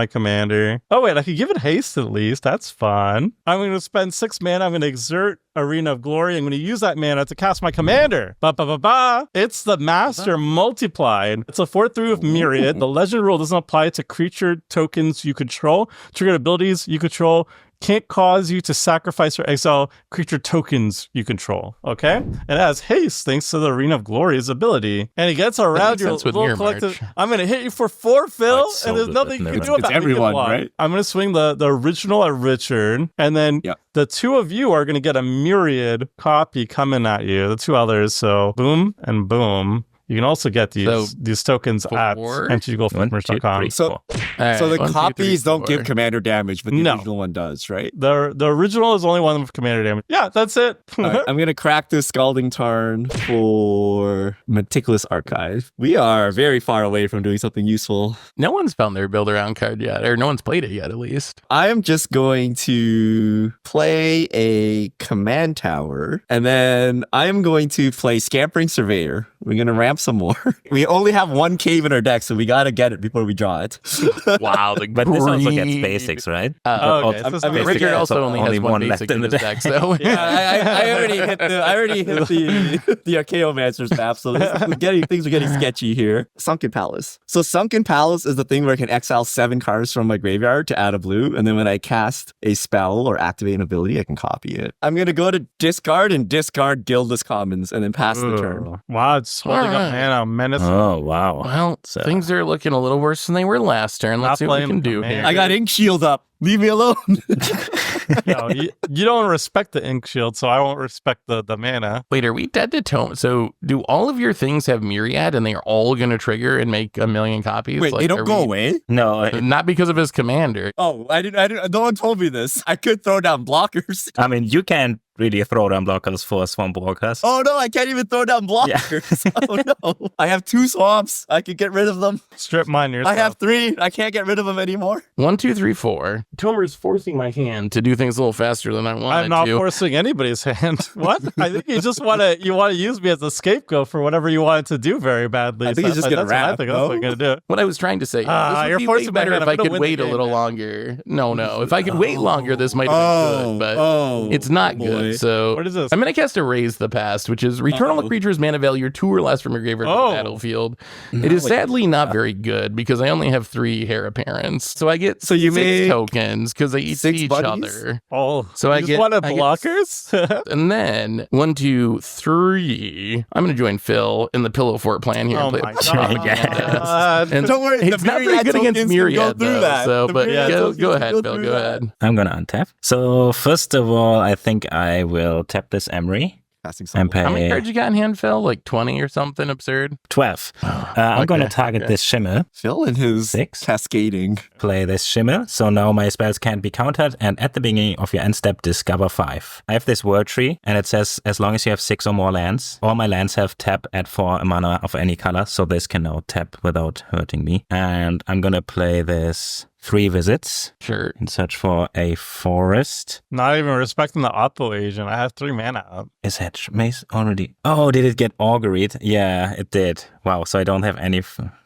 Speaker 4: commander. Oh wait, I could give it haste at least. That's fun. I'm gonna spend 6 mana. I'm gonna exert Arena of Glory. I'm gonna use that mana to cast my commander. Ba ba ba ba. It's the Master multiplied. It's a 4/3 with Myriad. The legend rule doesn't apply to creature tokens you control. Triggered abilities you control can't cause you to sacrifice or exile creature tokens you control. Okay? It has haste thanks to the Arena of Glory's ability. And it gets around
Speaker 1: makes
Speaker 4: your
Speaker 1: sense with
Speaker 4: little
Speaker 1: Mirror
Speaker 4: collective.
Speaker 1: March.
Speaker 4: I'm going to hit you for 4, Phil,
Speaker 2: it's so
Speaker 4: and there's
Speaker 2: good
Speaker 4: nothing
Speaker 2: with
Speaker 4: you can
Speaker 2: Mirror
Speaker 4: do
Speaker 2: March.
Speaker 4: about
Speaker 3: It's
Speaker 4: it. You can
Speaker 3: everyone,
Speaker 4: block.
Speaker 3: right?
Speaker 4: I'm going to swing the original at Richard, and then
Speaker 3: Yeah.
Speaker 4: the 2 of you are going to get a Myriad copy coming at you. The 2 others, so boom and boom. You can also get these tokens at
Speaker 1: 4?
Speaker 4: mtggoldfish.com.
Speaker 3: So,
Speaker 1: All right,
Speaker 3: so the
Speaker 1: 1, 2, 3,
Speaker 3: copies don't
Speaker 1: 4.
Speaker 3: give commander damage, but the
Speaker 4: No.
Speaker 3: original one does, right?
Speaker 4: The original is only one with commander damage. Yeah, that's it.
Speaker 3: All right, I'm gonna crack this Scalding Tarn for Meticulous Archive. We are very far away from doing something useful.
Speaker 1: No one's found their build around card yet, or no one's played it yet, at least.
Speaker 3: I am just going to play a command tower, and then I am going to play Scampering Surveyor. We're gonna ramp some more. We only have 1 cave in our deck, so we gotta get it before we draw it.
Speaker 1: Wow, the
Speaker 2: But this also gets
Speaker 1: greed.
Speaker 2: basics, right?
Speaker 4: Oh, okay.
Speaker 2: But
Speaker 4: So it's not
Speaker 3: I mean,
Speaker 1: Richard
Speaker 3: Yeah,
Speaker 1: also only has one
Speaker 2: left
Speaker 1: basic
Speaker 2: in
Speaker 1: in
Speaker 2: the
Speaker 1: his
Speaker 2: deck.
Speaker 1: deck, so
Speaker 3: Yeah, I already hit the Archaeomancer's map, so things are getting sketchy here. Sunken Palace. So Sunken Palace is the thing where I can exile 7 cards from my graveyard to add a blue, and then when I cast a spell or activate an ability, I can copy it. I'm gonna go to discard and discard Guildless Commons, and then pass the turn.
Speaker 4: Wow, it's holding
Speaker 1: All
Speaker 4: up mana. Menace.
Speaker 2: Oh, wow.
Speaker 1: well,
Speaker 2: So-
Speaker 1: things are looking a little worse than they were last turn.
Speaker 4: Not
Speaker 1: Let's see what we
Speaker 4: playing
Speaker 1: can do
Speaker 4: command.
Speaker 1: here.
Speaker 3: I got Ink Shield up. Leave me alone.
Speaker 4: No, you don't respect the ink shield, so I won't respect the mana.
Speaker 1: Wait, are we dead to tone? So, do all of your things have Myriad, and they are all going to trigger and make 1,000,000 copies?
Speaker 3: Wait, they
Speaker 1: are
Speaker 3: don't go
Speaker 1: we-
Speaker 3: away?
Speaker 2: No,
Speaker 1: Not because of his commander.
Speaker 3: Oh, I didn't. No one told me this. I could throw down blockers.
Speaker 2: I mean, you can't really throw down blockers for Swamp Walkers.
Speaker 3: Oh no, I can't even throw down blockers. Oh no, I have 2 swamps. I could get rid of them.
Speaker 4: Strip mine yourself.
Speaker 3: I have 3. I can't get rid of them anymore.
Speaker 1: 1, 2, 3, 4. Tomer's forcing my hand to do things a little faster than I wanted
Speaker 4: I'm not
Speaker 1: to.
Speaker 4: forcing anybody's hand. What? I think you just want to use me as a scapegoat for whatever you wanted to do very badly.
Speaker 3: I think he's just gonna
Speaker 4: that's what I
Speaker 3: rap,
Speaker 4: think.
Speaker 3: no?
Speaker 4: That's what you're gonna do.
Speaker 1: What I was trying to say,
Speaker 4: Ah,
Speaker 1: this
Speaker 4: you're
Speaker 1: would be way
Speaker 4: forcing my
Speaker 1: better
Speaker 4: hand.
Speaker 1: if
Speaker 4: I'm
Speaker 1: I
Speaker 4: gonna
Speaker 1: could
Speaker 4: win the
Speaker 1: wait a
Speaker 4: game
Speaker 1: little
Speaker 4: now.
Speaker 1: longer. No. If I could wait longer, this might have been good, but it's not good.
Speaker 3: boy.
Speaker 1: So
Speaker 4: What is this?
Speaker 1: I'm going to cast Erase the Past, which is return all the creatures mana value 2 or less from your graveyard to
Speaker 4: Oh.
Speaker 1: the battlefield. It is sadly not very good because I only have 3 heir apparents. So I get
Speaker 3: So you
Speaker 1: 6
Speaker 3: make
Speaker 1: tokens because they eat
Speaker 3: 6
Speaker 1: each
Speaker 3: buddies?
Speaker 1: other.
Speaker 4: Oh,
Speaker 1: So
Speaker 4: you
Speaker 1: I
Speaker 4: just
Speaker 1: get-
Speaker 4: wanted
Speaker 1: I get-
Speaker 4: blockers?
Speaker 1: And then 1, 2, 3. I'm going to join Phil in the Pillow Fort plan here.
Speaker 4: Oh
Speaker 1: and play
Speaker 4: my
Speaker 1: a bunch of
Speaker 4: God.
Speaker 1: Myriads. And
Speaker 3: Don't worry,
Speaker 1: it's
Speaker 3: the
Speaker 1: not very
Speaker 3: Myriad
Speaker 1: good against
Speaker 3: tokens can
Speaker 1: Myriad,
Speaker 3: go through
Speaker 1: though.
Speaker 3: that.
Speaker 1: So,
Speaker 3: The
Speaker 1: but
Speaker 3: Myriad
Speaker 1: go
Speaker 3: tokens
Speaker 1: ahead,
Speaker 3: can go
Speaker 1: Phil.
Speaker 3: through
Speaker 1: Go
Speaker 3: that.
Speaker 1: ahead.
Speaker 2: I'm gonna untap. So first of all, I think I will tap this Emery
Speaker 3: Casting
Speaker 2: and
Speaker 3: something.
Speaker 1: How many
Speaker 2: pay
Speaker 1: cards you got in hand, Phil? Like 20 or something absurd?
Speaker 2: 12. I'm
Speaker 1: Okay,
Speaker 2: gonna target
Speaker 1: okay.
Speaker 2: this Shimmer,
Speaker 3: Phil and his
Speaker 2: 6.
Speaker 3: cascading.
Speaker 2: play this Shimmer, so now my spells can't be countered, and at the beginning of your end step, discover 5. I have this World Tree, and it says as long as you have 6 or more lands, all my lands have tap at 4 mana of any color, so this can now tap without hurting me. And I'm gonna play this 3 visits
Speaker 1: Sure.
Speaker 2: in search for a forest.
Speaker 4: Not even respecting the Oppo agent. I have 3 mana up.
Speaker 2: Is Hedge Maze already? Oh, did it get auguried? Yeah, it did. Wow, so I don't have any.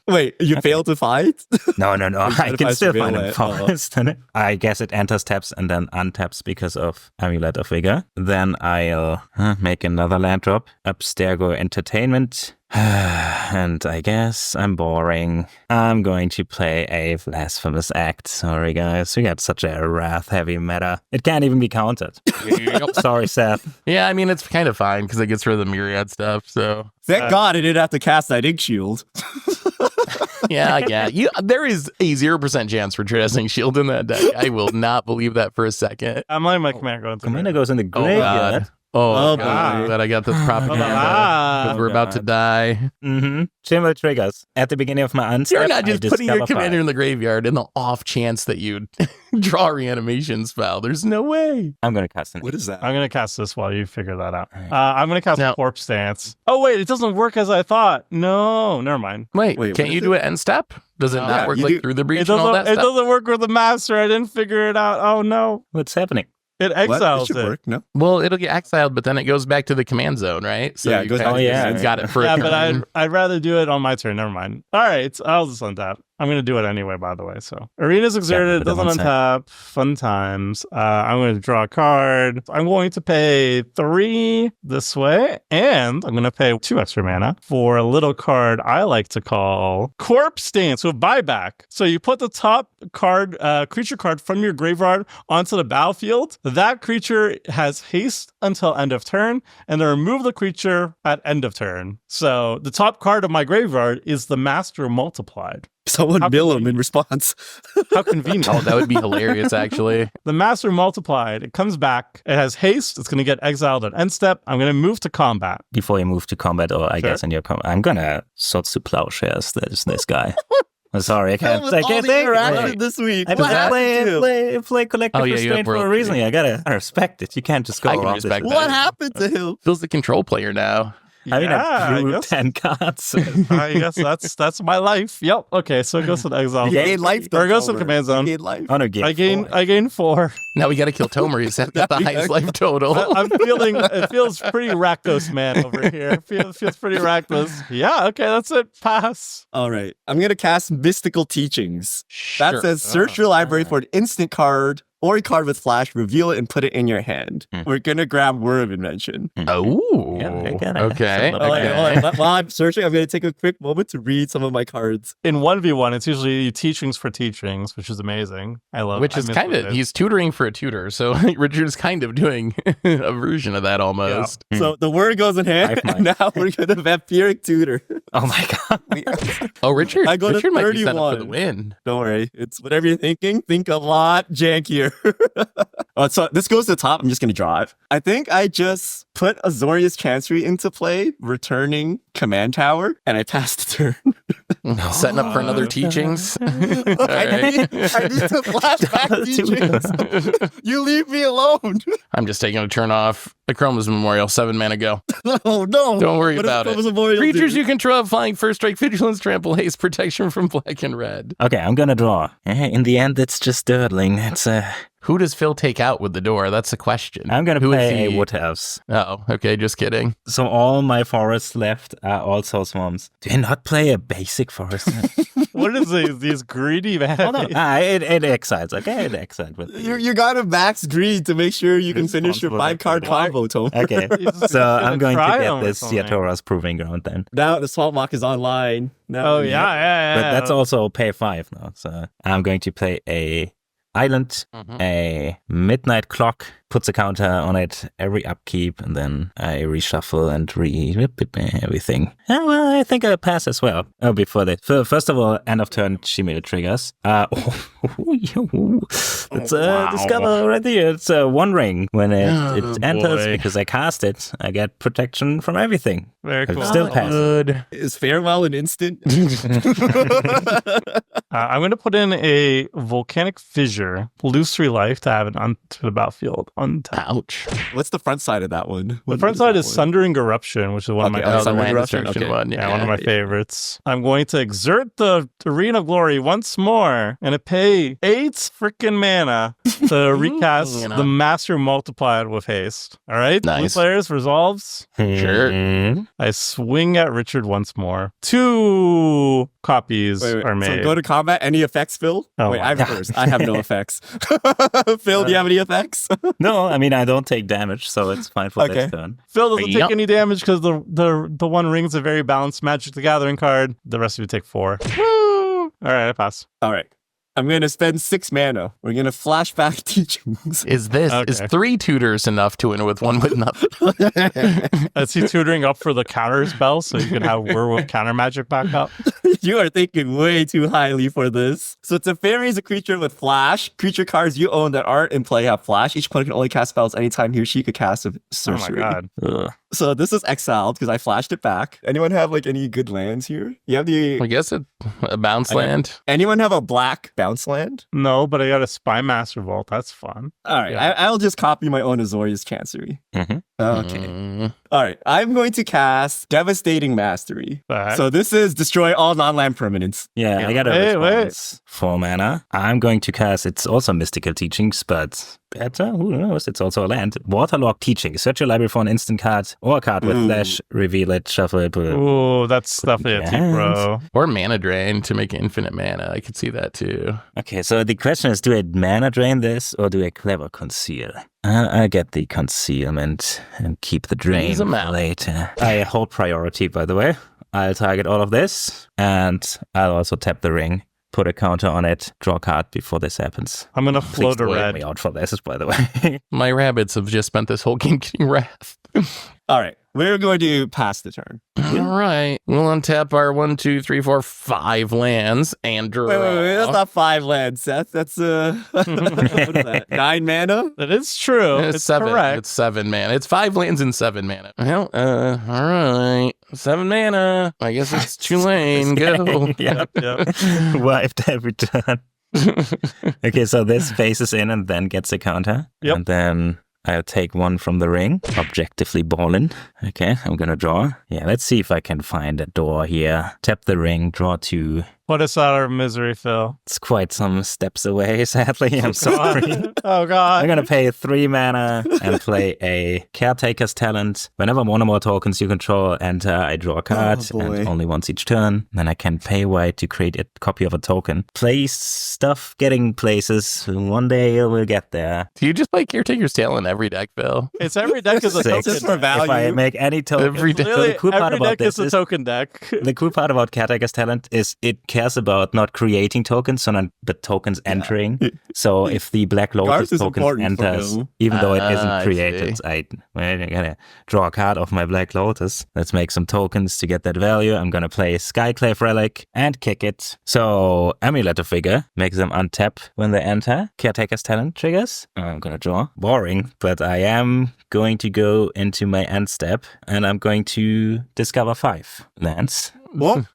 Speaker 3: Wait, you failed to fight?
Speaker 2: No.
Speaker 3: You
Speaker 2: I
Speaker 3: gotta
Speaker 2: can
Speaker 3: find
Speaker 2: still
Speaker 3: some
Speaker 2: find
Speaker 3: real
Speaker 2: a
Speaker 3: life.
Speaker 2: forest. I guess it enters taps and then untaps because of Amulet of Vigor. Then I'll make another land drop. Abstergo Entertainment. And I guess I'm boring. I'm going to play a Blasphemous Act. Sorry, guys. We got such a wrath-heavy meta. It can't even be counted. Sorry, Seth.
Speaker 1: Yeah, I mean, it's kind of fine because it gets rid of the Myriad stuff. So,
Speaker 3: Thank God I didn't have to cast that Ink Shield.
Speaker 1: yeah. There is a 0% chance for Dressing Shield in that deck. I will not believe that for a second.
Speaker 4: I'm letting my command go into
Speaker 2: Commander goes in the
Speaker 1: Oh,
Speaker 2: graveyard.
Speaker 1: God. Oh,
Speaker 3: Oh,
Speaker 1: God.
Speaker 3: boy.
Speaker 1: That I got this propaganda
Speaker 4: Ah.
Speaker 1: because we're about to die.
Speaker 2: Chamber triggers. At the beginning of my unstep,
Speaker 1: You're not just
Speaker 2: I
Speaker 1: putting your
Speaker 2: discover
Speaker 1: commander
Speaker 2: 5.
Speaker 1: in the graveyard in the off chance that you'd draw a reanimation spell. There's no way.
Speaker 2: I'm going to cast an
Speaker 3: What is that?
Speaker 4: I'm going to cast this while you figure that out. I'm going to cast
Speaker 1: Now-
Speaker 4: Corpse Dance. Oh, wait, it doesn't work as I thought. No, never mind.
Speaker 1: Wait,
Speaker 3: Wait,
Speaker 1: can't
Speaker 3: what
Speaker 1: you
Speaker 3: is
Speaker 1: do it end step? Does it
Speaker 4: No.
Speaker 1: not
Speaker 3: Yeah,
Speaker 1: work
Speaker 3: you
Speaker 1: like
Speaker 3: do-
Speaker 1: through the breach
Speaker 4: It
Speaker 1: and all that
Speaker 4: doesn't, it
Speaker 1: stuff?
Speaker 4: doesn't work with the Master. I didn't figure it out. Oh, no.
Speaker 2: What's happening?
Speaker 4: It
Speaker 3: What? It
Speaker 4: exiles
Speaker 3: should
Speaker 4: it.
Speaker 3: work, no?
Speaker 1: Well, it'll get exiled, but then it goes back to the command zone, right? So
Speaker 3: Yeah, it
Speaker 1: you
Speaker 3: goes
Speaker 1: kinda
Speaker 2: back to the
Speaker 1: just
Speaker 2: command
Speaker 1: got it for
Speaker 4: Yeah,
Speaker 1: a
Speaker 4: but
Speaker 1: turn.
Speaker 4: I'd rather do it on my turn. Never mind. All right, I'll just untap. I'm going to do it anyway, by the way. So, Arena's Exerted,
Speaker 2: but
Speaker 4: doesn't
Speaker 2: one sec.
Speaker 4: untap. Fun times. I'm going to draw a card. I'm going to pay 3 this way, and I'm going to pay 2 extra mana for a little card I like to call Corpse Dance with buyback. So you put the top card, creature card from your graveyard onto the battlefield. That creature has haste until end of turn, and then remove the creature at end of turn. So the top card of my graveyard is the Master Multiplied.
Speaker 3: Someone
Speaker 4: How
Speaker 3: bill
Speaker 4: can
Speaker 3: him in response.
Speaker 4: How convenient.
Speaker 1: Oh, that would be hilarious, actually.
Speaker 4: The Master Multiplied, it comes back. It has haste. It's going to get exiled at end step. I'm going to move to combat.
Speaker 2: Before you move to combat, or I
Speaker 4: Sure.
Speaker 2: guess in your combat, I'm going to Swords to Plowshares this guy. I'm sorry, I can't.
Speaker 3: That was
Speaker 2: I
Speaker 3: all
Speaker 2: can't
Speaker 3: the
Speaker 2: think.
Speaker 3: interaction
Speaker 2: Wait.
Speaker 3: this week.
Speaker 2: I
Speaker 3: What
Speaker 2: just
Speaker 3: happened to him?
Speaker 2: play collective
Speaker 1: Oh, yeah, you have
Speaker 2: restraint for a
Speaker 1: World
Speaker 2: reason.
Speaker 1: Tree.
Speaker 2: I respect it. You can't just go
Speaker 1: I can
Speaker 2: around this
Speaker 1: respect
Speaker 2: way.
Speaker 1: that.
Speaker 3: What happened to him?
Speaker 1: Phil's the control player now.
Speaker 2: I mean, I
Speaker 4: I
Speaker 2: drew
Speaker 4: guess,
Speaker 2: 10 cards.
Speaker 4: I guess that's my life. Yep. Okay, so it goes to the exile.
Speaker 3: You gain life.
Speaker 4: Or it goes to
Speaker 3: Tomer.
Speaker 4: the command zone.
Speaker 3: You gain life.
Speaker 2: On a game.
Speaker 4: I gain 4.
Speaker 1: Now we got to kill Tomer. He's at the highest life total.
Speaker 4: I'm feeling it feels pretty Rakdos man over here. It feels pretty Rakdos. Yeah, okay, that's it. Pass.
Speaker 3: All right. I'm going to cast Mystical Teachings. That
Speaker 1: Sure.
Speaker 3: says search your library for an instant card or a card with flash, reveal it, and put it in your hand. We're going to grab Word of Invention.
Speaker 1: Oh,
Speaker 2: Yeah, I get it.
Speaker 1: okay.
Speaker 2: Hold on,
Speaker 1: okay.
Speaker 3: While I'm searching, I'm going to take a quick moment to read some of my cards.
Speaker 4: In 1v1, it's usually teachings for teachings, which is amazing. I love
Speaker 1: Which
Speaker 4: I
Speaker 1: is
Speaker 4: miss
Speaker 1: kind
Speaker 4: what
Speaker 1: of,
Speaker 4: it is.
Speaker 1: he's tutoring for a tutor. So Richard's kind of doing a version of that almost.
Speaker 3: So the word goes in hand,
Speaker 2: Life
Speaker 3: and now we're going to Vampiric Tutor.
Speaker 2: Oh my god.
Speaker 1: Oh, Richard.
Speaker 3: I go to
Speaker 1: Richard might be set up for the
Speaker 3: 31.
Speaker 1: win.
Speaker 3: Don't worry. It's whatever you're thinking. Think a lot jankier. So this goes to the top. I'm just going to draw it. I think I just put Azorius Chancery into play, returning Command Tower, and I passed the turn.
Speaker 1: Setting up for another teachings.
Speaker 3: I need to flashback teachings. You leave me alone.
Speaker 1: I'm just taking a turn off. The Chroma's Memorial, 7 mana go.
Speaker 3: Oh, no.
Speaker 1: Don't worry
Speaker 3: What does
Speaker 1: about it.
Speaker 3: Chroma's Memorial
Speaker 1: Creatures
Speaker 3: do?
Speaker 1: you control have flying, first strike, vigilance, trample, haste, protection from black and red.
Speaker 2: Okay, I'm gonna draw. In the end, it's just dirtling.
Speaker 1: Who does Phil take out with the door? That's the question.
Speaker 2: I'm gonna
Speaker 1: Who is
Speaker 2: play a
Speaker 1: he?
Speaker 2: wood elves.
Speaker 1: Oh, okay, just kidding.
Speaker 2: So all my forests left are also swamps. Do you not play a basic forest?
Speaker 4: What is these greedy
Speaker 2: Oh, no.
Speaker 4: man?
Speaker 2: It exiles. Okay, it exiles with the...
Speaker 3: You gotta max greed to make sure you can finish your
Speaker 2: Responsible
Speaker 3: 5-card combo, Tom.
Speaker 2: Okay,
Speaker 4: He's
Speaker 2: so I'm going to
Speaker 4: try
Speaker 2: get
Speaker 4: him or
Speaker 2: this
Speaker 4: something.
Speaker 2: Yatora's Proving Ground then.
Speaker 3: Now the Swamp Walk is online. Now,
Speaker 4: Oh yeah.
Speaker 2: But that's also pay 5 now. So I'm going to play a island, a midnight clock, puts a counter on it every upkeep, and then I reshuffle and everything. Oh, well, I think I'll pass as well. Oh, before that. First of all, end of turn, Shimei triggers. It's discover right here. It's one ring. When it enters,
Speaker 4: boy.
Speaker 2: because I cast it, I get protection from everything.
Speaker 4: Very
Speaker 2: I'll
Speaker 4: cool.
Speaker 2: still pass.
Speaker 1: Good.
Speaker 3: Is Farewell an instant?
Speaker 4: I'm going to put in a volcanic fissure, lose 3 life to have it onto the battlefield untapped.
Speaker 1: Ouch.
Speaker 3: What's the front side of that one?
Speaker 4: The front side is Sundering Eruption, which is one of my
Speaker 3: Okay,
Speaker 1: Oh, the
Speaker 3: Sundering
Speaker 1: land
Speaker 3: Eruption,
Speaker 1: destruction
Speaker 3: okay.
Speaker 1: one.
Speaker 4: one of my favorites. I'm going to exert the Arena of Glory once more and pay 8 freaking mana to recast
Speaker 1: Mana.
Speaker 4: the Master Multiplied with haste. All right, Blue
Speaker 1: Nice.
Speaker 4: players resolves.
Speaker 1: Sure.
Speaker 2: Mhm.
Speaker 4: I swing at Richard once more. 2 copies are made.
Speaker 3: So go to combat. Any effects, Phil?
Speaker 4: Oh,
Speaker 3: Wait,
Speaker 4: wow.
Speaker 3: I'm first. I have no effects. Phil, do you have any effects?
Speaker 2: No, I mean, I don't take damage, so it's fine for
Speaker 3: Okay.
Speaker 2: this turn.
Speaker 4: Phil doesn't
Speaker 1: Yep.
Speaker 4: take any damage because the one ring's a very balanced Magic the Gathering card. The rest of you take 4. Woo! All right, I pass.
Speaker 3: All right. I'm going to spend 6 mana. We're going to flashback teachings.
Speaker 1: Is 3 tutors enough to win with 1 with nothing?
Speaker 4: Is he tutoring up for the counter spell so you can have Werewolf counter magic back up?
Speaker 3: You are thinking way too highly for this. So it's a fairy is a creature with flash. Creature cards you own that aren't in play have flash. Each opponent can only cast spells anytime he or she could cast a
Speaker 4: Oh my
Speaker 3: sorcery.
Speaker 4: god.
Speaker 2: Ugh.
Speaker 3: So this is exiled because I flashed it back. Anyone have like any good lands here? You have
Speaker 1: I guess a bounce land.
Speaker 3: anyone have a black bounce land?
Speaker 4: No, but I got a Spy Master Vault. That's fun.
Speaker 3: All right,
Speaker 4: Yeah.
Speaker 3: I'll just copy my own Azorius Chancery.
Speaker 2: Mhm.
Speaker 3: Okay.
Speaker 1: Mm,
Speaker 3: All right, I'm going to cast Devastating Mastery.
Speaker 4: But
Speaker 3: So this is destroy all non-land permanents.
Speaker 2: Yeah, I got a
Speaker 4: Wait,
Speaker 2: response. 4 mana. I'm going to cast, it's also Mystical Teachings, but better, who knows, it's also a land. Waterlogged Teaching. Search your library for an instant card or a card with
Speaker 3: Ooh.
Speaker 2: flash, reveal it, shuffle it, put it.
Speaker 4: ooh, that's definitely a team, bro.
Speaker 1: Or mana drain to make infinite mana. I could see that too.
Speaker 2: Okay, so the question is, do I mana drain this or do I clever conceal? I get the concealment and keep the drain
Speaker 1: Ease 'em
Speaker 2: for
Speaker 1: out.
Speaker 2: later. I hold priority, by the way. I'll target all of this and I'll also tap the ring, put a counter on it, draw a card before this happens.
Speaker 4: I'm gonna
Speaker 2: Please
Speaker 4: float a
Speaker 2: don't
Speaker 4: red.
Speaker 2: me out for this, by the way.
Speaker 1: My rabbits have just spent this whole game getting wrath.
Speaker 3: All right, we're going to pass the turn.
Speaker 1: All right. We'll untap our 1, 2, 3, 4, 5 lands and draw.
Speaker 3: Wait, that's not 5 lands, Seth. That's what is that? 9 mana?
Speaker 4: That is true. It's
Speaker 1: 7.
Speaker 4: correct.
Speaker 1: It's 7 mana. It's 5 lands and 7 mana. Well, all right. 7 mana. I guess it's Tulane. Go.
Speaker 2: Yep.
Speaker 4: Yep.
Speaker 2: Wiped every turn. Okay, so this faces in and then gets a counter.
Speaker 4: Yep.
Speaker 2: And then I'll take 1 from the ring, objectively ballin'. Okay, I'm gonna draw. Yeah, let's see if I can find a door here. Tap the ring, draw 2.
Speaker 4: Put us out of misery, Phil.
Speaker 2: It's quite some steps away, sadly. I'm sorry.
Speaker 4: Oh
Speaker 2: I'm
Speaker 4: god.
Speaker 2: gonna pay 3 mana and play a Caretaker's Talent. Whenever 1 or more tokens you control enter, I draw a card,
Speaker 3: Oh, boy.
Speaker 2: and only once each turn. Then I can pay white to create a copy of a token. Place stuff getting places. One day it will get there.
Speaker 1: Do you just play Caretaker's Tale in every deck, Phil?
Speaker 4: It's every deck is a
Speaker 2: 6.
Speaker 4: token.
Speaker 3: Just for
Speaker 4: deck.
Speaker 2: If I
Speaker 3: value.
Speaker 2: make any token.
Speaker 1: Every deck.
Speaker 2: So
Speaker 4: Literally,
Speaker 2: the cool part
Speaker 4: every
Speaker 2: about
Speaker 4: deck
Speaker 2: this
Speaker 4: is a
Speaker 2: is
Speaker 4: token deck.
Speaker 2: the cool part about Caretaker's Talent is it cares about not creating tokens, but tokens entering. So if the Black
Speaker 3: Garth
Speaker 2: Lotus
Speaker 3: is
Speaker 2: token
Speaker 3: important for
Speaker 2: enters,
Speaker 3: him.
Speaker 2: even though it
Speaker 1: I
Speaker 2: isn't
Speaker 1: see.
Speaker 2: created, I'm gonna draw a card off my Black Lotus. Let's make some tokens to get that value. I'm gonna play Skyclave Relic and kick it. So Amulet of Vigor makes them untap when they enter. Caretaker's Talent triggers. I'm gonna draw. Boring, but I am going to go into my end step and I'm going to discover 5 lands.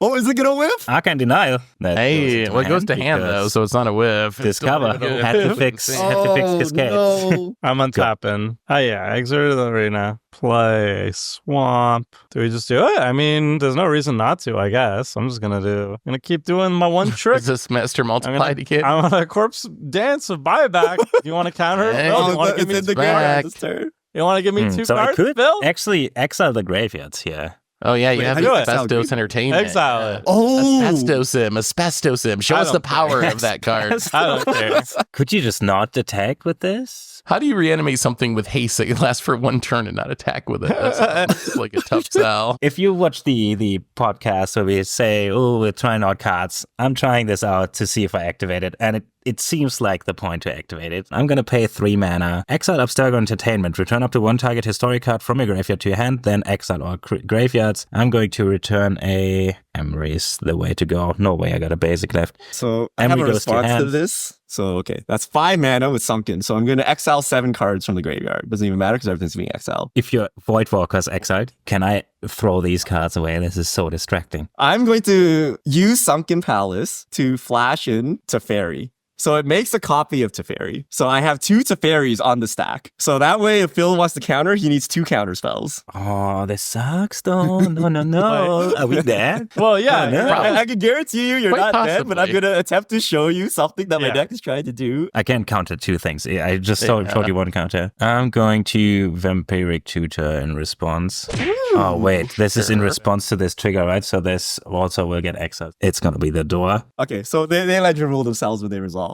Speaker 3: Oh, is it gonna whiff?
Speaker 2: Arcane Denial. That
Speaker 1: Hey, well, it goes to hand, though,
Speaker 2: because
Speaker 1: so it's not a whiff.
Speaker 2: Discover. Had to fix Cascade.
Speaker 3: No.
Speaker 4: I'm untapping. Oh, yeah. Exert the arena. Play swamp. Do we just do it? I mean, there's no reason not to, I guess. I'm just gonna keep doing my one trick.
Speaker 1: Is this Master Multiply kid?
Speaker 4: I'm gonna corpse dance of buyback. You want to counter?
Speaker 1: Hey,
Speaker 4: Bill? You want to
Speaker 3: it's
Speaker 4: give me
Speaker 3: in the
Speaker 1: back.
Speaker 3: ground this turn.
Speaker 4: You want to give me 2
Speaker 2: So I
Speaker 4: cards,
Speaker 2: could
Speaker 4: Bill?
Speaker 2: actually exile the graveyards here.
Speaker 1: Oh, yeah, you
Speaker 3: Wait,
Speaker 1: have
Speaker 3: how do you exile
Speaker 1: Asbestos
Speaker 3: green?
Speaker 1: Entertainment.
Speaker 4: Exile it.
Speaker 3: Oh.
Speaker 1: Asbestos him. Show
Speaker 4: I
Speaker 1: us the
Speaker 4: don't
Speaker 1: power of that card.
Speaker 4: I don't care.
Speaker 2: Could you just not attack with this?
Speaker 1: How do you reanimate something with haste that lasts for 1 turn and not attack with it? That's like a tough sell.
Speaker 2: If you watch the podcast where we say, oh, we're trying out cards, I'm trying this out to see if I activate it, and it seems like the point to activate it. I'm going to pay 3 mana, exile Abstergo Entertainment, return up to 1 target historic card from your graveyard to your hand, then exile all graveyards. I'm going to return a Emery's the way to go. No way, I got a basic left.
Speaker 3: So I have a
Speaker 2: Emery goes to
Speaker 3: response to
Speaker 2: hand.
Speaker 3: this. So, okay, that's 5 mana with Sunken. So I'm going to exile 7 cards from the graveyard. Doesn't even matter because everything's being exiled.
Speaker 2: If your Voidwalker's exiled, can I throw these cards away? This is so distracting.
Speaker 3: I'm going to use Sunken Palace to flash in Teferi. So it makes a copy of Teferi. So I have 2 Teferis on the stack. So that way, if Phil wants to counter, he needs 2 counter spells.
Speaker 2: Oh, this sucks though. No. Are we dead?
Speaker 4: Well, yeah.
Speaker 2: no.
Speaker 3: I can guarantee you, you're
Speaker 1: Quite
Speaker 3: not dead, but I'm
Speaker 1: possibly.
Speaker 3: going to attempt to show you something that my
Speaker 4: Yeah.
Speaker 3: deck is trying to do.
Speaker 2: I can counter 2 things. I just told you 1 counter. I'm going to Vampiric Tutor in response. Oh, wait. This is in response to this trigger, right? So this also will get exiled. It's going to be the door.
Speaker 3: Okay, so they legend rule themselves when they resolve.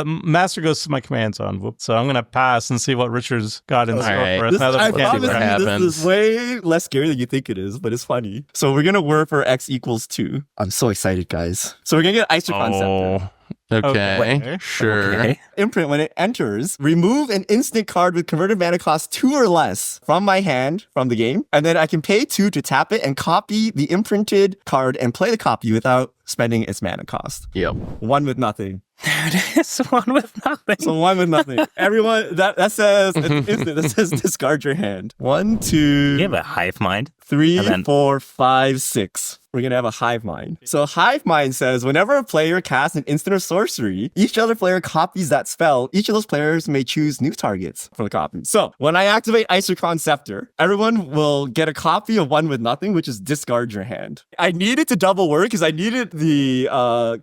Speaker 4: Master goes to my command zone. Whoop. So I'm going to pass and see what Richard's got in store
Speaker 1: right.
Speaker 4: for us.
Speaker 3: This,
Speaker 4: Now that
Speaker 3: I
Speaker 4: we can't do
Speaker 1: what
Speaker 3: promise
Speaker 4: that.
Speaker 3: you,
Speaker 1: happens.
Speaker 3: this is way less scary than you think it is, but it's funny. So we're gonna work for x equals 2. I'm so excited, guys. So we're gonna get Isochron Scepter.
Speaker 1: Okay. Sure.
Speaker 2: Okay.
Speaker 3: Imprint, when it enters, remove an instant card with converted mana cost 2 or less from my hand from the game, and then I can pay 2 to tap it and copy the imprinted card and play the copy without spending its mana cost.
Speaker 1: Yep.
Speaker 3: 1 with nothing.
Speaker 2: There it is. 1 with nothing.
Speaker 3: So 1 with nothing. Everyone, that says it's instant. That says discard your hand. 1, 2,
Speaker 2: You have a hive mind.
Speaker 3: 3,
Speaker 2: And then-
Speaker 3: 4, 5, 6. We're going to have a hive mind. So hive mind says whenever a player casts an instant or sorcery, each other player copies that spell. Each of those players may choose new targets for the copy. So when I activate Isochron Scepter, everyone will get a copy of 1 with nothing, which is discard your hand. I needed to double work because I needed the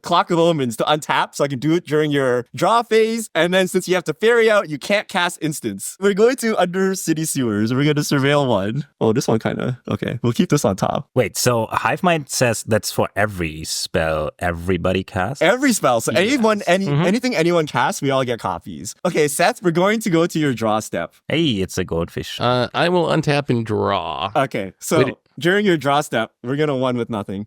Speaker 3: Clock of Omens to untap so I can do it during your draw phase. And then since you have to ferry out, you can't cast instants. We're going to Under City Sewers. We're going to surveil 1. Oh, this one kind of, okay. We'll keep this on top.
Speaker 2: Wait, so hive mind says that's for every spell everybody casts?
Speaker 3: Every spell. So anything anyone casts, we all get copies. Okay, Seth, we're going to go to your draw step.
Speaker 2: Hey, it's a goldfish.
Speaker 1: I will untap and draw.
Speaker 3: Okay, so
Speaker 1: Wait.
Speaker 3: during your draw step, we're gonna 1 with nothing.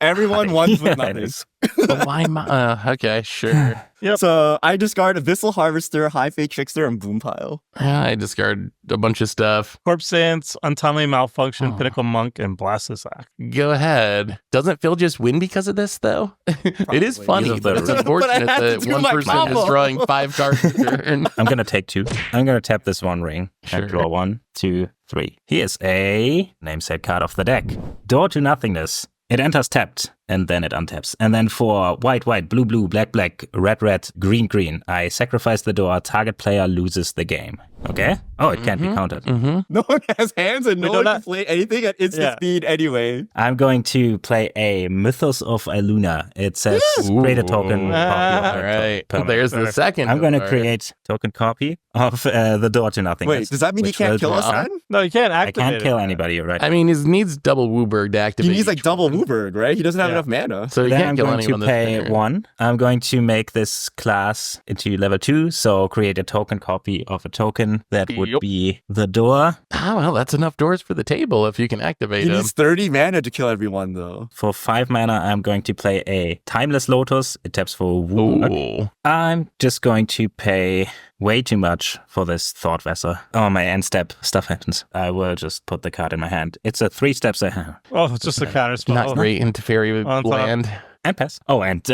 Speaker 3: Everyone 1 with
Speaker 2: Yeah,
Speaker 3: nothing.
Speaker 2: it is.
Speaker 1: But why am I? Okay, sure.
Speaker 3: So I discard Abyssal Harvester, High Fate Trickster, and Boom Pile.
Speaker 1: Yeah, I discard a bunch of stuff.
Speaker 4: Corpse Dance, Untimely Malfunction,
Speaker 1: Oh.
Speaker 4: Pinnacle Monk, and Blastus Act.
Speaker 1: Go ahead. Doesn't Phil just win because of this, though? It is funny,
Speaker 2: These are
Speaker 1: but
Speaker 2: the
Speaker 1: it's
Speaker 2: rules.
Speaker 1: unfortunate
Speaker 3: But I had to
Speaker 1: that
Speaker 3: do
Speaker 1: one
Speaker 3: my
Speaker 1: person
Speaker 3: combo.
Speaker 1: is drawing 5 cards a turn.
Speaker 2: I'm going to take 2. I'm going to tap this 1 ring
Speaker 1: Sure.
Speaker 2: and draw 1, 2, 3. Here's a namesake card of the deck. Door to Nothingness. It enters tapped, and then it untaps. And then for white, white, blue, blue, black, black, red, red, green, green, I sacrifice the door. Target player loses the game. Okay? Oh, it can't be countered.
Speaker 3: No one has hands and no
Speaker 4: We
Speaker 3: one
Speaker 4: know
Speaker 3: can play anything at instant
Speaker 4: Yeah.
Speaker 3: speed anyway.
Speaker 2: I'm going to play a Mythos of Iluna. It says create a token.
Speaker 1: Ooh.
Speaker 2: copy of
Speaker 1: All
Speaker 2: a
Speaker 1: right.
Speaker 2: permanent.
Speaker 1: There's the second.
Speaker 2: I'm going to
Speaker 1: door.
Speaker 2: create token copy of the door to nothingness.
Speaker 3: Wait, does that mean he
Speaker 2: which
Speaker 3: can't
Speaker 2: will
Speaker 3: kill us
Speaker 2: draw-
Speaker 3: then?
Speaker 4: No, you can't
Speaker 2: I
Speaker 4: activate
Speaker 2: can't
Speaker 4: it.
Speaker 2: kill anybody, you're right.
Speaker 1: I mean, he needs double Wooburg to
Speaker 3: He
Speaker 1: activate.
Speaker 3: needs like
Speaker 1: each
Speaker 3: double
Speaker 1: one.
Speaker 3: Wooburg, right? He doesn't have
Speaker 4: Yeah.
Speaker 3: enough mana.
Speaker 1: So he
Speaker 2: Then
Speaker 1: can't
Speaker 2: I'm
Speaker 1: kill
Speaker 2: going to
Speaker 1: anyone this
Speaker 2: pay
Speaker 1: turn.
Speaker 2: 1. I'm going to make this class into level 2, so create a token copy of a token. That would
Speaker 1: Yup.
Speaker 2: be the door.
Speaker 1: Oh, well, that's enough doors for the table if you can activate
Speaker 3: He
Speaker 1: them.
Speaker 3: needs 30 mana to kill everyone, though.
Speaker 2: For 5 mana, I'm going to play a Timeless Lotus. It taps for Wooburg.
Speaker 1: Ooh.
Speaker 2: I'm just going to pay way too much for this Thought Vessel. Oh, my end step stuff happens. I will just put the card in my hand. It's a 3 steps ahead.
Speaker 4: Oh, it's just a counter spell.
Speaker 1: Not great into fairy
Speaker 4: On top.
Speaker 1: land.
Speaker 2: And pass. Oh, and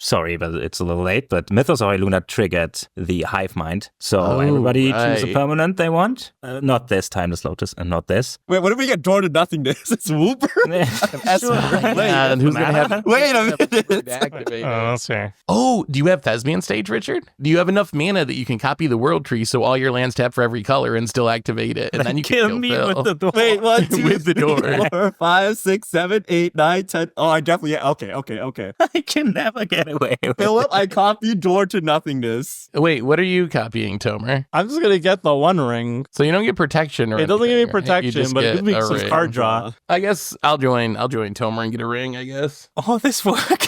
Speaker 2: sorry, but it's a little late, but Mythosaur Luna triggered the Hive Mind. So everybody choose a permanent they want. Not this Timeless Lotus and not this.
Speaker 3: Wait, what if we get door to nothingness? It's Wooper?
Speaker 1: Yeah, and who's going to have...
Speaker 3: Wait a minute.
Speaker 1: Activate it.
Speaker 4: Let's see.
Speaker 1: Oh, do you have Thespian Stage, Richard? Do you have enough mana that you can copy the World Tree so all your lands tap for every color and still activate it? And then you can
Speaker 2: Kill
Speaker 1: kill
Speaker 2: me
Speaker 1: Phil.
Speaker 2: with the door.
Speaker 3: Wait, 1, 2,
Speaker 1: With the door.
Speaker 3: 3, 4, 5, 6, 7, 8, 9, 10. Oh, I definitely... Yeah. Okay.
Speaker 2: I can never get away with
Speaker 3: Philip, I copied door to nothingness.
Speaker 1: Wait, what are you copying, Tomer?
Speaker 4: I'm just gonna get the One Ring.
Speaker 1: So you don't get protection or
Speaker 4: It doesn't give me
Speaker 1: anything, right? You
Speaker 4: protection,
Speaker 1: just
Speaker 4: but it
Speaker 1: get
Speaker 4: gives me
Speaker 1: a
Speaker 4: some
Speaker 1: ring.
Speaker 4: card draw.
Speaker 1: I guess I'll join Tomer and get a ring, I guess.
Speaker 2: all this work.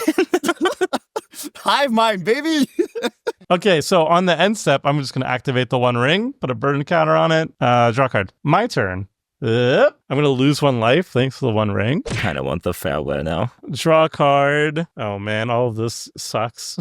Speaker 3: Hive mind, baby.
Speaker 4: Okay, so on the end step, I'm just gonna activate the One Ring, put a burden counter on it, draw a card. My turn. I'm gonna lose 1 life thanks to the One Ring.
Speaker 2: Kind of want the farewell now.
Speaker 4: Draw a card. Oh man, all of this sucks.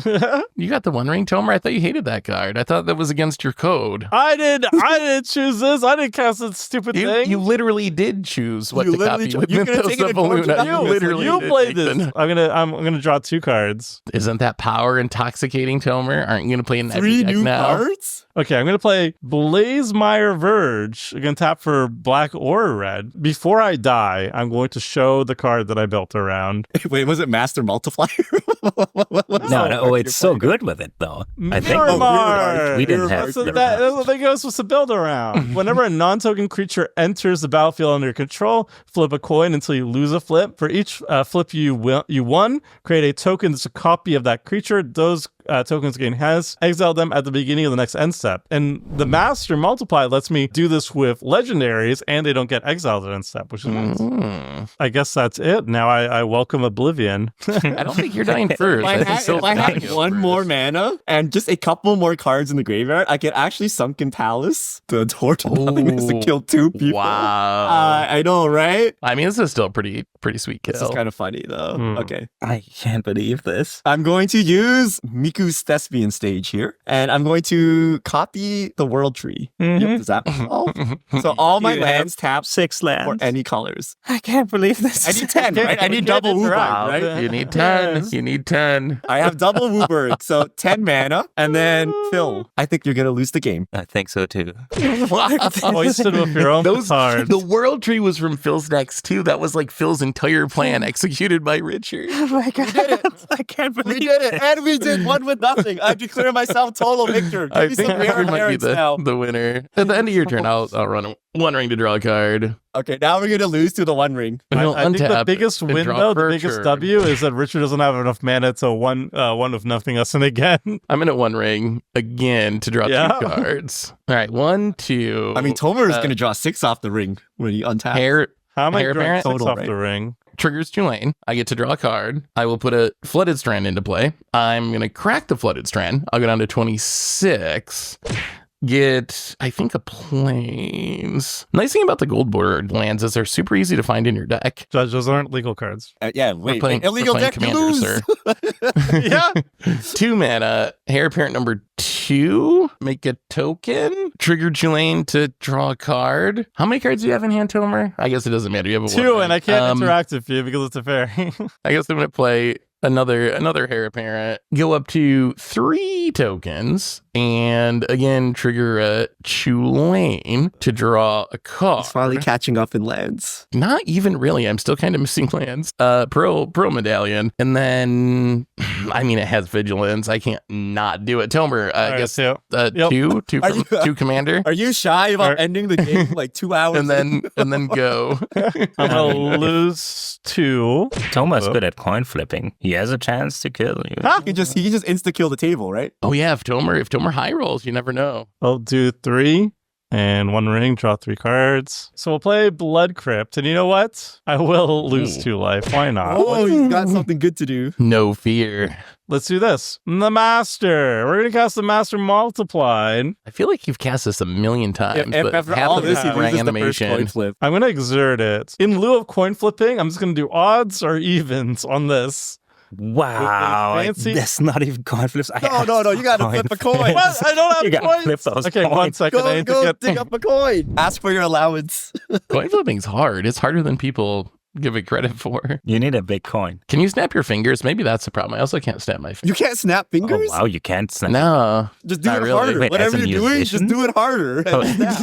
Speaker 1: You got the One Ring, Tomer? I thought you hated that card. I thought that was against your code.
Speaker 4: I didn't choose this. I didn't cast this stupid thing.
Speaker 1: You literally did choose what
Speaker 3: You
Speaker 1: to
Speaker 3: literally
Speaker 1: copy with
Speaker 3: you're gonna take it
Speaker 1: Mythos
Speaker 3: to
Speaker 1: of
Speaker 3: Door to
Speaker 1: Luna. You
Speaker 3: Nothingness.
Speaker 1: literally
Speaker 4: You
Speaker 1: did
Speaker 4: played
Speaker 1: take
Speaker 4: this.
Speaker 1: them.
Speaker 4: I'm gonna draw 2 cards.
Speaker 1: Isn't that power intoxicating, Tomer? Aren't you gonna play in that
Speaker 3: 3
Speaker 1: deck
Speaker 3: new
Speaker 1: now?
Speaker 3: cards?
Speaker 4: Okay, I'm gonna play Blazemire Verge. I'm gonna tap for black or red. Before I die, I'm going to show the card that I built around.
Speaker 3: Wait, was it Master Multiplier?
Speaker 2: No, it's so good with it though. I think
Speaker 4: Miramar!
Speaker 2: we didn't have
Speaker 4: So
Speaker 2: Miramar.
Speaker 4: that's what they go supposed to build around. Whenever a non-token creature enters the battlefield under your control, flip a coin until you lose a flip. For each flip you won, create a token that's a copy of that creature. Those tokens gain has exile them at the beginning of the next end step. And the Master Multiply lets me do this with legendaries, and they don't get exiled at end step, which is nice. I guess that's it. Now I welcome Oblivion.
Speaker 1: I don't think you're dying first.
Speaker 3: If I
Speaker 1: I think
Speaker 3: had,
Speaker 1: Sil's
Speaker 3: if I
Speaker 1: dying
Speaker 3: had one
Speaker 1: first.
Speaker 3: more mana and just a couple more cards in the graveyard, I could actually Sunken Palace the door to nothingness to kill 2 people.
Speaker 1: Wow.
Speaker 3: I know, right?
Speaker 1: I mean, this is still a pretty sweet kill.
Speaker 3: This is kind of funny, though. Okay.
Speaker 2: I can't believe this.
Speaker 3: I'm going to use Miku's Thespian Stage here, and I'm going to copy the World Tree. Yep, does that help? So all my
Speaker 2: You
Speaker 3: lands tap
Speaker 2: 6
Speaker 3: for
Speaker 2: lands.
Speaker 3: any colors.
Speaker 2: I can't believe this.
Speaker 3: I need 10, right? I need double Wooburg, right?
Speaker 1: You need 10. You need 10.
Speaker 3: I have double Wooburg, so 10 mana, and then Phil, I think you're going to lose the game.
Speaker 2: I think so too.
Speaker 4: Wasted with your own cards.
Speaker 1: The World Tree was from Phil's decks too. That was like Phil's entire plan executed by Richard.
Speaker 2: Oh my god.
Speaker 3: We did it.
Speaker 2: I can't believe
Speaker 3: We did it, and we did 1 with nothing. I declare myself total victor. Give
Speaker 1: I
Speaker 3: me
Speaker 1: think
Speaker 3: some rare
Speaker 1: Richard might be
Speaker 3: carrots now.
Speaker 1: the winner. At the end of your turn, I'll run One Ring to draw a card.
Speaker 3: Okay, now we're going to lose to the One Ring.
Speaker 1: And he'll
Speaker 4: I think the
Speaker 1: untap
Speaker 4: biggest
Speaker 1: and
Speaker 4: win,
Speaker 1: draw
Speaker 4: though, the
Speaker 1: for a
Speaker 4: biggest
Speaker 1: turn.
Speaker 4: W is that Richard doesn't have enough mana to one with nothingness and again.
Speaker 1: I'm in at One Ring again to draw
Speaker 4: Yeah.
Speaker 1: 2 cards. All right, 1, 2.
Speaker 3: I mean, Tomer is going to draw 6 off the ring when he untaps.
Speaker 1: hair
Speaker 4: How am I
Speaker 1: Heir
Speaker 4: drawing
Speaker 1: apparent?
Speaker 4: 6
Speaker 3: Total,
Speaker 4: off
Speaker 3: right?
Speaker 4: the ring?
Speaker 1: triggers Tulane. I get to draw a card. I will put a Flooded Strand into play. I'm going to crack the Flooded Strand. I'll go down to 26. Get, I think, a Plains. Nice thing about the gold bordered lands is they're super easy to find in your deck.
Speaker 4: Judge, those aren't legal cards.
Speaker 3: Yeah, wait.
Speaker 1: playing-
Speaker 3: illegal
Speaker 1: we're playing
Speaker 3: deck, you
Speaker 1: Commander,
Speaker 3: lose.
Speaker 1: sir.
Speaker 4: Yeah.
Speaker 1: 2 mana, Heir Apparent number 2, make a token, trigger Tulane to draw a card. How many cards do you have in hand, Tomer? I guess it doesn't matter. You have a
Speaker 4: 2,
Speaker 1: one,
Speaker 4: and I
Speaker 1: right?
Speaker 4: can't interact with you because it's a fairy.
Speaker 1: I guess I'm going to play another Heir Apparent, go up to 3 tokens, and again, trigger a Tulane to draw a card.
Speaker 3: It's finally catching up in lands.
Speaker 1: Not even really. I'm still kind of missing lands. Pearl Medallion. And then, I mean, it has Vigilance. I can't not do it. Tomer, I
Speaker 4: Alright,
Speaker 1: guess
Speaker 4: so, yep.
Speaker 1: two
Speaker 3: Are you-
Speaker 1: Commander.
Speaker 3: Are you shy about
Speaker 4: Alright.
Speaker 3: ending the game like 2 hours?
Speaker 1: And then go.
Speaker 4: I'm going to lose 2.
Speaker 2: Thomas good at coin flipping. He has a chance to kill you.
Speaker 3: he can just insta kill the table, right?
Speaker 1: Oh yeah, if Tomer high rolls, you never know.
Speaker 4: I'll do 3 and 1 ring, draw 3 cards. So we'll play Blood Crypt. And you know what? I will lose 2 life. Why not?
Speaker 3: Oh, he's got something good to do.
Speaker 1: No fear.
Speaker 4: Let's do this. The Master. We're going to cast the Master Multiplied.
Speaker 1: I feel like you've cast this a million times,
Speaker 3: If
Speaker 1: but
Speaker 3: after
Speaker 1: half
Speaker 3: all
Speaker 1: of
Speaker 3: this,
Speaker 1: it
Speaker 3: he
Speaker 1: is
Speaker 3: loses
Speaker 1: ring
Speaker 3: the first coin
Speaker 1: animation.
Speaker 3: flip.
Speaker 4: I'm going to exert it. In lieu of coin flipping, I'm just going to do odds or evens on this.
Speaker 2: Wow.
Speaker 4: Fancy-
Speaker 2: That's not even coin flips.
Speaker 3: No, you gotta flip a coin.
Speaker 4: What? I don't have
Speaker 2: You gotta
Speaker 4: coins.
Speaker 2: flip those
Speaker 4: Okay,
Speaker 2: coins.
Speaker 4: 1 second. I need to
Speaker 3: Go
Speaker 4: get...
Speaker 3: dig up a coin. Ask for your allowance.
Speaker 1: Coin flipping's hard. It's harder than people give it credit for.
Speaker 2: You need a big coin.
Speaker 1: Can you snap your fingers? Maybe that's the problem. I also can't snap my fingers.
Speaker 3: You can't snap fingers?
Speaker 2: Oh, wow, you can't snap.
Speaker 1: No.
Speaker 3: Just do
Speaker 1: Not
Speaker 3: it
Speaker 1: really.
Speaker 3: harder.
Speaker 2: Wait,
Speaker 3: Whatever
Speaker 2: as a
Speaker 3: you're doing,
Speaker 2: musician?
Speaker 3: just do it harder.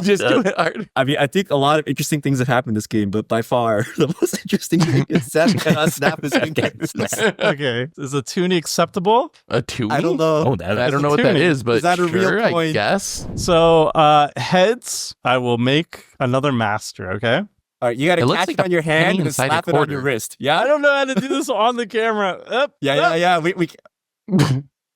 Speaker 1: Just do it hard.
Speaker 3: I mean, I think a lot of interesting things have happened in this game, but by far the most interesting thing is Seth cannot snap his fingers.
Speaker 4: Okay. Is a toonie acceptable?
Speaker 1: A toonie?
Speaker 3: I don't know.
Speaker 2: Oh, that
Speaker 1: I don't know what that
Speaker 4: toonie.
Speaker 1: is, but
Speaker 3: Is that a real
Speaker 1: sure, I
Speaker 3: coin?
Speaker 1: guess.
Speaker 4: So, heads, I will make another master, okay?
Speaker 3: All right, you got
Speaker 1: It
Speaker 3: to
Speaker 1: looks
Speaker 3: catch
Speaker 1: like
Speaker 3: it
Speaker 1: a
Speaker 3: on your hand
Speaker 1: penny
Speaker 3: and then
Speaker 1: inside a
Speaker 3: slap it on
Speaker 1: quarter.
Speaker 3: your wrist.
Speaker 4: I
Speaker 3: Yeah?
Speaker 4: don't know how to do this on the camera. Up,
Speaker 3: Yeah. We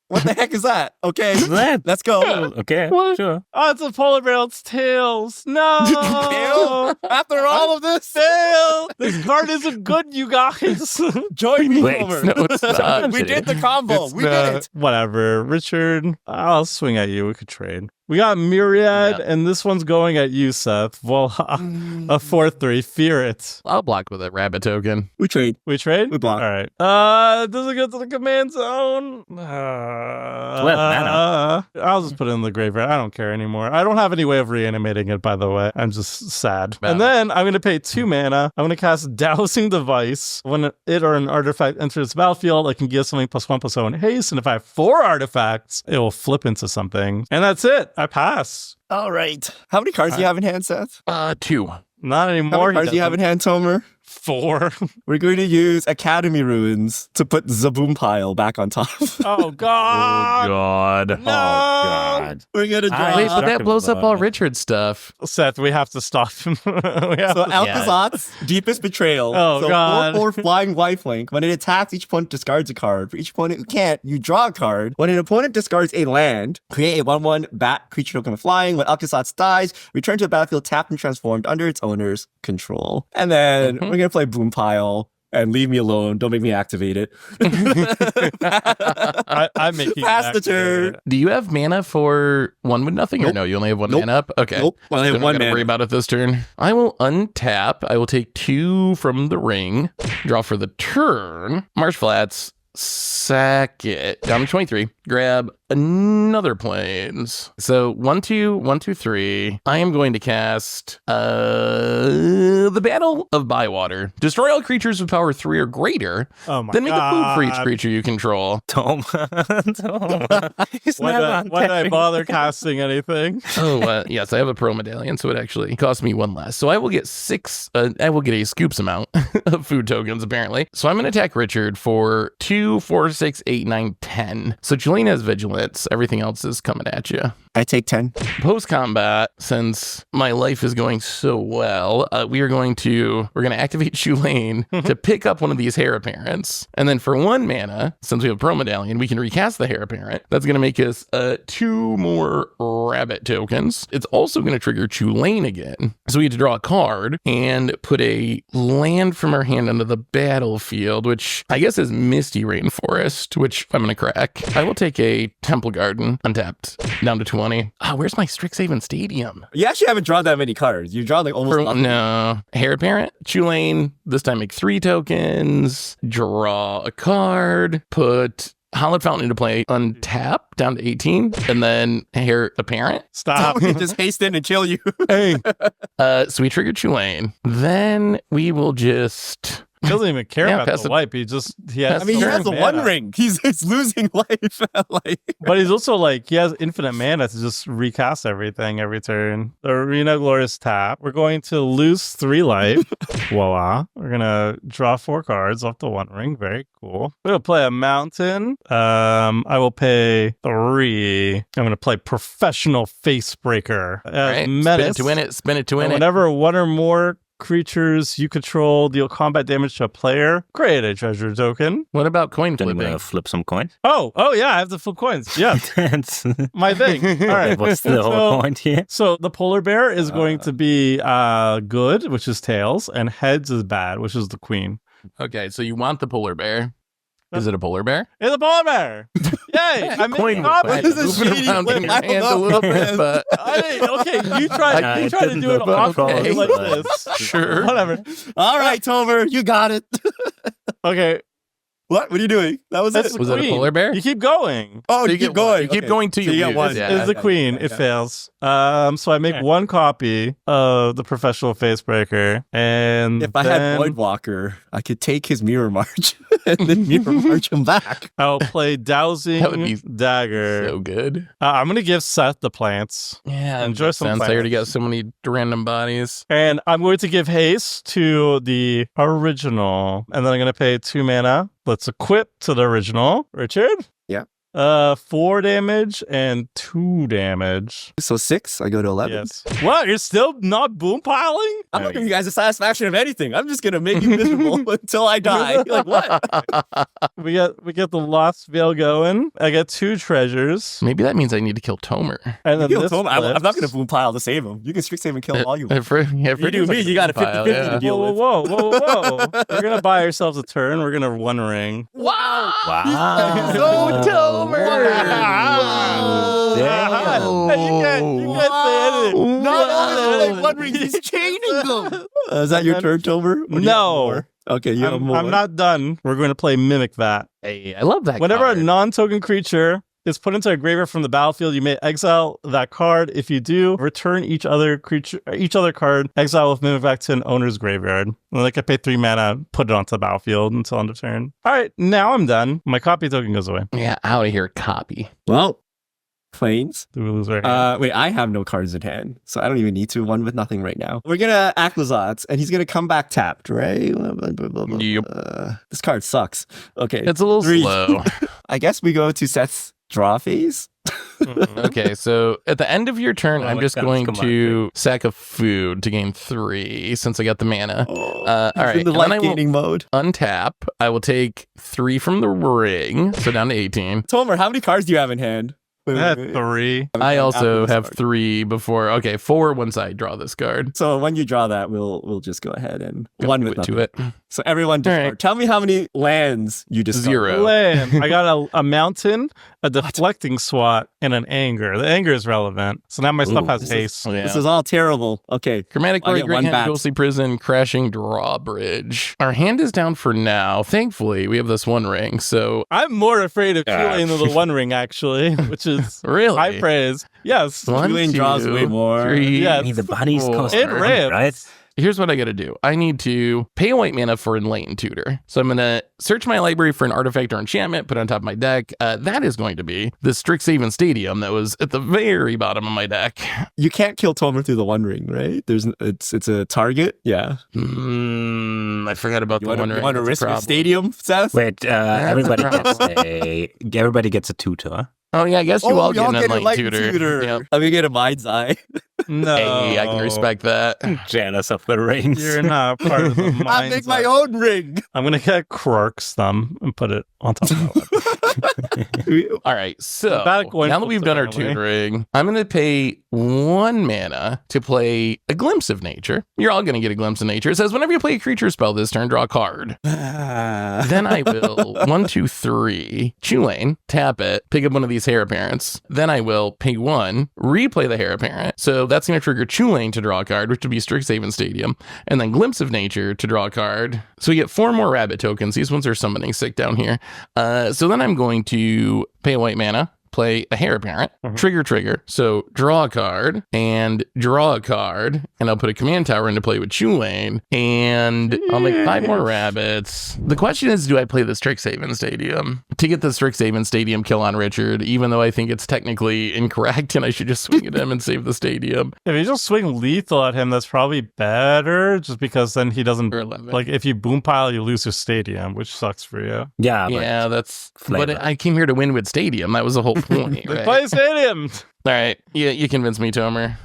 Speaker 3: What the heck is that? Okay,
Speaker 2: that.
Speaker 3: let's go.
Speaker 2: Okay,
Speaker 1: What?
Speaker 2: sure.
Speaker 4: Oh, it's a polar bear. It's tails. No.
Speaker 3: Ew. After all of this,
Speaker 4: Tail. This card isn't good, you guys.
Speaker 3: join me
Speaker 2: Wait,
Speaker 3: over.
Speaker 1: No, it's not.
Speaker 3: We did the combo.
Speaker 4: It's
Speaker 3: We did it.
Speaker 4: Whatever. Richard, I'll swing at you. We could trade. We got Myriad,
Speaker 1: Yeah.
Speaker 4: and this one's going at you, Seth. Voila. A 4-3. Fear it.
Speaker 1: I'll block with a rabbit token.
Speaker 3: We trade.
Speaker 4: We trade?
Speaker 3: We block.
Speaker 4: All right. Does it go to the command zone?
Speaker 2: mana.
Speaker 4: I'll just put it in the graveyard. I don't care anymore. I don't have any way of reanimating it, by the way. I'm just sad.
Speaker 1: Wow.
Speaker 4: And then I'm going to pay 2 mana. I'm going to cast Dowsing Device. When it or an artifact enters the battlefield, I can give something +1/+0 in haste. And if I have 4 artifacts, it will flip into something. And that's it. I pass.
Speaker 3: All right. How many cards do you have in hand, Seth?
Speaker 1: 2.
Speaker 4: Not
Speaker 3: How
Speaker 4: anymore.
Speaker 3: many cards do you have in hand, Tomer?
Speaker 4: 4.
Speaker 3: We're going to use Academy Ruins to put Zaboom Pile back on top.
Speaker 4: Oh, God.
Speaker 1: God.
Speaker 4: No.
Speaker 2: Oh, God.
Speaker 3: We're going to draw.
Speaker 1: Wait, but that
Speaker 2: Destructive
Speaker 1: blows up all
Speaker 2: Bug.
Speaker 1: Richard's stuff.
Speaker 4: Seth, we have to stop him. We have
Speaker 3: So
Speaker 4: to-
Speaker 3: Alcazat's Deepest Betrayal.
Speaker 4: Oh,
Speaker 3: so
Speaker 4: God.
Speaker 3: 4/4 Flying Lifelink. When it attacks, each opponent discards a card. For each opponent who can't, you draw a card. When an opponent discards a land, create a 1/1 bat creature token with flying. When Alcazat's dies, return to the battlefield tapped and transformed under its owner's control. And then we're going to play Boom Pile. And leave me alone. Don't make me activate it.
Speaker 4: I'm making
Speaker 3: Pass the
Speaker 4: it
Speaker 3: turn.
Speaker 1: Do you have mana for 1 with nothing? Or
Speaker 3: Nope.
Speaker 1: no, you only have 1
Speaker 3: Nope.
Speaker 1: mana up? Okay.
Speaker 3: Nope. Well, I have
Speaker 1: Then we're
Speaker 3: one
Speaker 1: gonna
Speaker 3: mana.
Speaker 1: worry about it this turn. I will untap. I will take 2 from the ring. Draw for the turn. Marsh Flats. Sack it. Down to 23. Grab another planes. So 1/2, 1/2, 3. I am going to cast the Battle of Bywater. Destroy all creatures with power 3 or greater.
Speaker 4: Oh my
Speaker 1: Then make a food for each
Speaker 4: God.
Speaker 1: creature you control.
Speaker 2: Tom. He's
Speaker 4: Why
Speaker 2: never
Speaker 4: did I
Speaker 2: untapping.
Speaker 4: bother casting anything?
Speaker 1: Oh, yes, I have a Pearl Medallion, so it actually costs me 1 less. So I will get 6, I will get a scoops amount of food tokens, apparently. So I'm going to attack Richard for 2, 4, 6, 8, 9, 10. So Julene has Vigilance. Everything else is coming at you.
Speaker 3: I take 10.
Speaker 1: Post-combat, since my life is going so well, we're going to activate Julene to pick up one of these Heir Apparents. And then for 1 mana, since we have Pearl Medallion, we can recast the Heir Apparent. That's going to make us 2 more rabbit tokens. It's also going to trigger Julene again. So we have to draw a card and put a land from our hand onto the battlefield, which I guess is Misty Rainforest, which I'm going to crack. I will take a Temple Garden, untapped, down to 20. Where's my Strixhaven Stadium?
Speaker 3: You actually haven't drawn that many cards. You draw like almost nothing.
Speaker 1: No. Heir Apparent, Tulane, this time make 3 tokens, draw a card, put Hallowed Fountain into play, untap down to 18, and then Heir Apparent.
Speaker 4: Stop.
Speaker 3: We can just haste in and kill you.
Speaker 4: Hey.
Speaker 1: So we trigger Tulane. Then we will just...
Speaker 4: He doesn't even care
Speaker 1: Yeah,
Speaker 4: about
Speaker 1: pass
Speaker 4: the
Speaker 1: it.
Speaker 4: wipe. He has.
Speaker 3: I mean, he has a
Speaker 4: mana.
Speaker 3: 1 ring. He's losing life. Like,
Speaker 4: But he's also like, he has infinite mana to just recast everything every turn. The Arena Glorious tap. We're going to lose 3 life. Voila. We're going to draw 4 cards off the 1 ring. Very cool. We're going to play a mountain. I will pay 3. I'm going to play Professional Facebreaker.
Speaker 1: All right, spin it
Speaker 4: Menace.
Speaker 1: to win it, spin it to win
Speaker 4: And
Speaker 1: it.
Speaker 4: whenever 1 or more creatures you control deal combat damage to a player, create a treasure token.
Speaker 1: What about coin
Speaker 2: Then
Speaker 1: flipping?
Speaker 2: we're gonna flip some coins.
Speaker 4: Oh yeah, I have to flip coins. Yeah,
Speaker 2: That's
Speaker 4: my thing. All right.
Speaker 2: what's the whole point here?
Speaker 4: So the polar bear is going to be good, which is tails, and heads is bad, which is the queen.
Speaker 1: Okay, so you want the polar bear. Is it a polar bear?
Speaker 4: It's a polar bear! Yay! I'm making
Speaker 1: Coin
Speaker 4: options.
Speaker 3: This is
Speaker 1: moving
Speaker 3: shady
Speaker 1: around
Speaker 3: flip.
Speaker 1: in your
Speaker 3: I don't
Speaker 1: hand a
Speaker 3: know,
Speaker 1: little
Speaker 3: man.
Speaker 1: bit, but
Speaker 4: Okay, you try
Speaker 2: it
Speaker 4: to do
Speaker 2: didn't
Speaker 4: it
Speaker 2: look
Speaker 4: awkwardly
Speaker 1: okay.
Speaker 4: like this.
Speaker 1: Sure.
Speaker 4: Whatever.
Speaker 3: all right, Tomer, you got it.
Speaker 4: Okay.
Speaker 3: What? What are you doing? That was
Speaker 4: That's
Speaker 3: it.
Speaker 4: the
Speaker 1: Was it a
Speaker 4: queen.
Speaker 1: polar bear?
Speaker 4: You keep going.
Speaker 3: Oh,
Speaker 1: So
Speaker 3: you keep
Speaker 1: get one.
Speaker 3: going.
Speaker 1: You keep
Speaker 3: Okay.
Speaker 1: going till
Speaker 3: So
Speaker 1: you
Speaker 3: get
Speaker 1: lose.
Speaker 3: one.
Speaker 1: Yeah.
Speaker 4: It's the queen. It fails. So I make one copy of the professional face breaker, and
Speaker 3: If I had
Speaker 4: then
Speaker 3: Voidwalker, I could take his mirror march and then mirror march him back.
Speaker 4: I'll play dowsing
Speaker 1: That would be
Speaker 4: dagger.
Speaker 1: So good.
Speaker 4: I'm gonna give Seth the plants,
Speaker 1: Yeah,
Speaker 4: enjoy some
Speaker 1: sense. I already got
Speaker 4: plants.
Speaker 1: so many random bodies.
Speaker 4: And I'm going to give haste to the original, and then I'm gonna pay 2 mana. Let's equip to the original. Richard?
Speaker 3: Yeah.
Speaker 4: 4 damage and 2 damage.
Speaker 3: So 6, I go to 11.
Speaker 4: Yes. What? You're still not boom piling?
Speaker 3: I'm not giving you guys the satisfaction of anything. I'm just gonna make you miserable until I die. Like what?
Speaker 4: We get the Lost Veil going. I get 2 treasures.
Speaker 1: Maybe that means I need to kill Tomer.
Speaker 4: And then
Speaker 3: You
Speaker 4: this
Speaker 3: told me, I'm not
Speaker 4: flips.
Speaker 3: gonna boom pile to save him. You can strict save and kill him all you want.
Speaker 1: For
Speaker 3: You do me, you got a 50-50 to deal
Speaker 4: Whoa,
Speaker 3: with.
Speaker 4: whoa, whoa, whoa, whoa. We're gonna buy ourselves a turn. We're gonna one ring.
Speaker 1: Wow!
Speaker 5: Wow.
Speaker 1: So Tomer!
Speaker 5: Damn.
Speaker 4: Hey, you can't say anything.
Speaker 1: Not
Speaker 3: only he's chaining them. Is that your turn, Tomer? Or do you have
Speaker 4: No.
Speaker 3: more? Okay, you have more.
Speaker 4: I'm not done. We're going to play Mimic That.
Speaker 1: Hey, I love that
Speaker 4: Whenever
Speaker 1: card.
Speaker 4: a non-token creature is put into a graveyard from the battlefield, you may exile that card. If you do, return each other card exile with Mimic back to an owner's graveyard. And like I pay 3 mana, put it onto the battlefield until end of turn. All right, now I'm done. My copy token goes away.
Speaker 1: Yeah, out of here, copy.
Speaker 3: Well, Plains.
Speaker 4: Do we lose our hand?
Speaker 3: Wait, I have no cards in hand, so I don't even need to. One with nothing right now. We're gonna Aclazotz, and he's gonna come back tapped, right?
Speaker 1: Yep.
Speaker 3: This card sucks. Okay,
Speaker 1: It's a little
Speaker 3: 3.
Speaker 1: slow.
Speaker 3: I guess we go to Seth's draw phase.
Speaker 1: Okay, so at the end of your turn, I'm
Speaker 5: my
Speaker 1: just
Speaker 5: God,
Speaker 1: going
Speaker 5: come on,
Speaker 1: to sack a food to gain 3 since I got the mana. All right,
Speaker 3: In the
Speaker 1: and then I
Speaker 3: life
Speaker 1: will
Speaker 3: gaining mode.
Speaker 1: untap. I will take 3 from the ring, so down to 18.
Speaker 3: Tomer, how many cards do you have in hand? Wait,
Speaker 4: I
Speaker 3: wait,
Speaker 4: had
Speaker 3: wait.
Speaker 4: 3.
Speaker 1: I also
Speaker 3: this
Speaker 1: have
Speaker 3: card.
Speaker 1: 3 before. Okay, 4 once I draw this card.
Speaker 3: So when you draw that, we'll just go ahead and one with
Speaker 1: to
Speaker 3: nothing.
Speaker 1: it.
Speaker 3: So everyone discard.
Speaker 1: All right.
Speaker 3: Tell me how many lands you discard.
Speaker 1: 0.
Speaker 4: Land. I got a mountain, a deflecting swat, and an anger. The anger is relevant. So now my stuff has
Speaker 3: this
Speaker 4: haste.
Speaker 1: Oh, yeah.
Speaker 3: This is all terrible. Okay.
Speaker 1: Chromatic
Speaker 3: I
Speaker 1: Ray,
Speaker 3: get
Speaker 1: Great
Speaker 3: one
Speaker 1: Hand,
Speaker 3: back.
Speaker 1: Ghostly Prison, Crashing Drawbridge. Our hand is down for now. Thankfully, we have this one ring, so
Speaker 4: I'm more afraid of Tulane than the One Ring, actually, which is
Speaker 1: really.
Speaker 4: high praise. Yes.
Speaker 1: 1,
Speaker 3: Tulane
Speaker 1: 2,
Speaker 3: draws way more.
Speaker 1: 3.
Speaker 4: Yeah.
Speaker 5: I mean, the bodies
Speaker 1: Four.
Speaker 5: cost
Speaker 4: It
Speaker 5: money,
Speaker 4: rips.
Speaker 5: right?
Speaker 1: Here's what I gotta do. I need to pay a white mana for Enlightened Tutor. So I'm gonna search my library for an artifact or enchantment, put it on top of my deck. That is going to be the Strixhaven Stadium that was at the very bottom of my deck.
Speaker 3: You can't kill Tomer through the One Ring, right? It's a target. Yeah.
Speaker 1: I forgot about
Speaker 3: You
Speaker 1: the one
Speaker 3: want
Speaker 1: ring.
Speaker 3: to
Speaker 1: That's a
Speaker 3: risk your
Speaker 1: problem.
Speaker 3: stadium, Seth?
Speaker 5: Wait, everybody
Speaker 1: a
Speaker 5: gets a tutor.
Speaker 1: Oh yeah, I guess you all get an Enlightened
Speaker 3: Enlightened
Speaker 1: Tutor. Yep.
Speaker 3: I'm gonna get a Mind's Eye.
Speaker 4: No.
Speaker 1: Hey, I can respect that.
Speaker 5: Jealous of the rings.
Speaker 4: You're not part of the
Speaker 3: I
Speaker 4: mind.
Speaker 3: make my own ring.
Speaker 4: I'm going to get Quark's thumb and put it on top of that.
Speaker 1: All right, so
Speaker 4: Back one
Speaker 1: now that we've done our
Speaker 4: apparently.
Speaker 1: tutoring, I'm going to pay 1 mana to play a Glimpse of Nature. You're all going to get a Glimpse of Nature. It says whenever you play a creature spell this turn, draw a card. Then I will 1, 2, 3, Tulane, tap it, pick up one of these Heir Apparents. Then I will pay 1, replay the Heir Apparent. So that's going to trigger Tulane to draw a card, which would be Strixhaven Stadium, and then Glimpse of Nature to draw a card. So we get 4 more rabbit tokens. These ones are summoning sick down here. So then I'm going to pay a white mana, play a Heir Apparent, trigger. So draw a card, and I'll put a command tower into play with Tulane, and I'll make 5 more rabbits. The question is, do I play the Strixhaven Stadium to get the Strixhaven Stadium kill on Richard, even though I think it's technically incorrect and I should just swing at him and save the stadium?
Speaker 4: If you just swing lethal at him, that's probably better, just because then he doesn't,
Speaker 1: Or 11.
Speaker 4: like, if you boom pile, you lose your stadium, which sucks for you.
Speaker 5: Yeah, but
Speaker 1: Yeah, that's.
Speaker 5: flavor.
Speaker 1: But I came here to win with Stadium. That was the whole point.
Speaker 4: They
Speaker 1: Right?
Speaker 4: play stadium!
Speaker 1: All right, you convinced me, Tomer.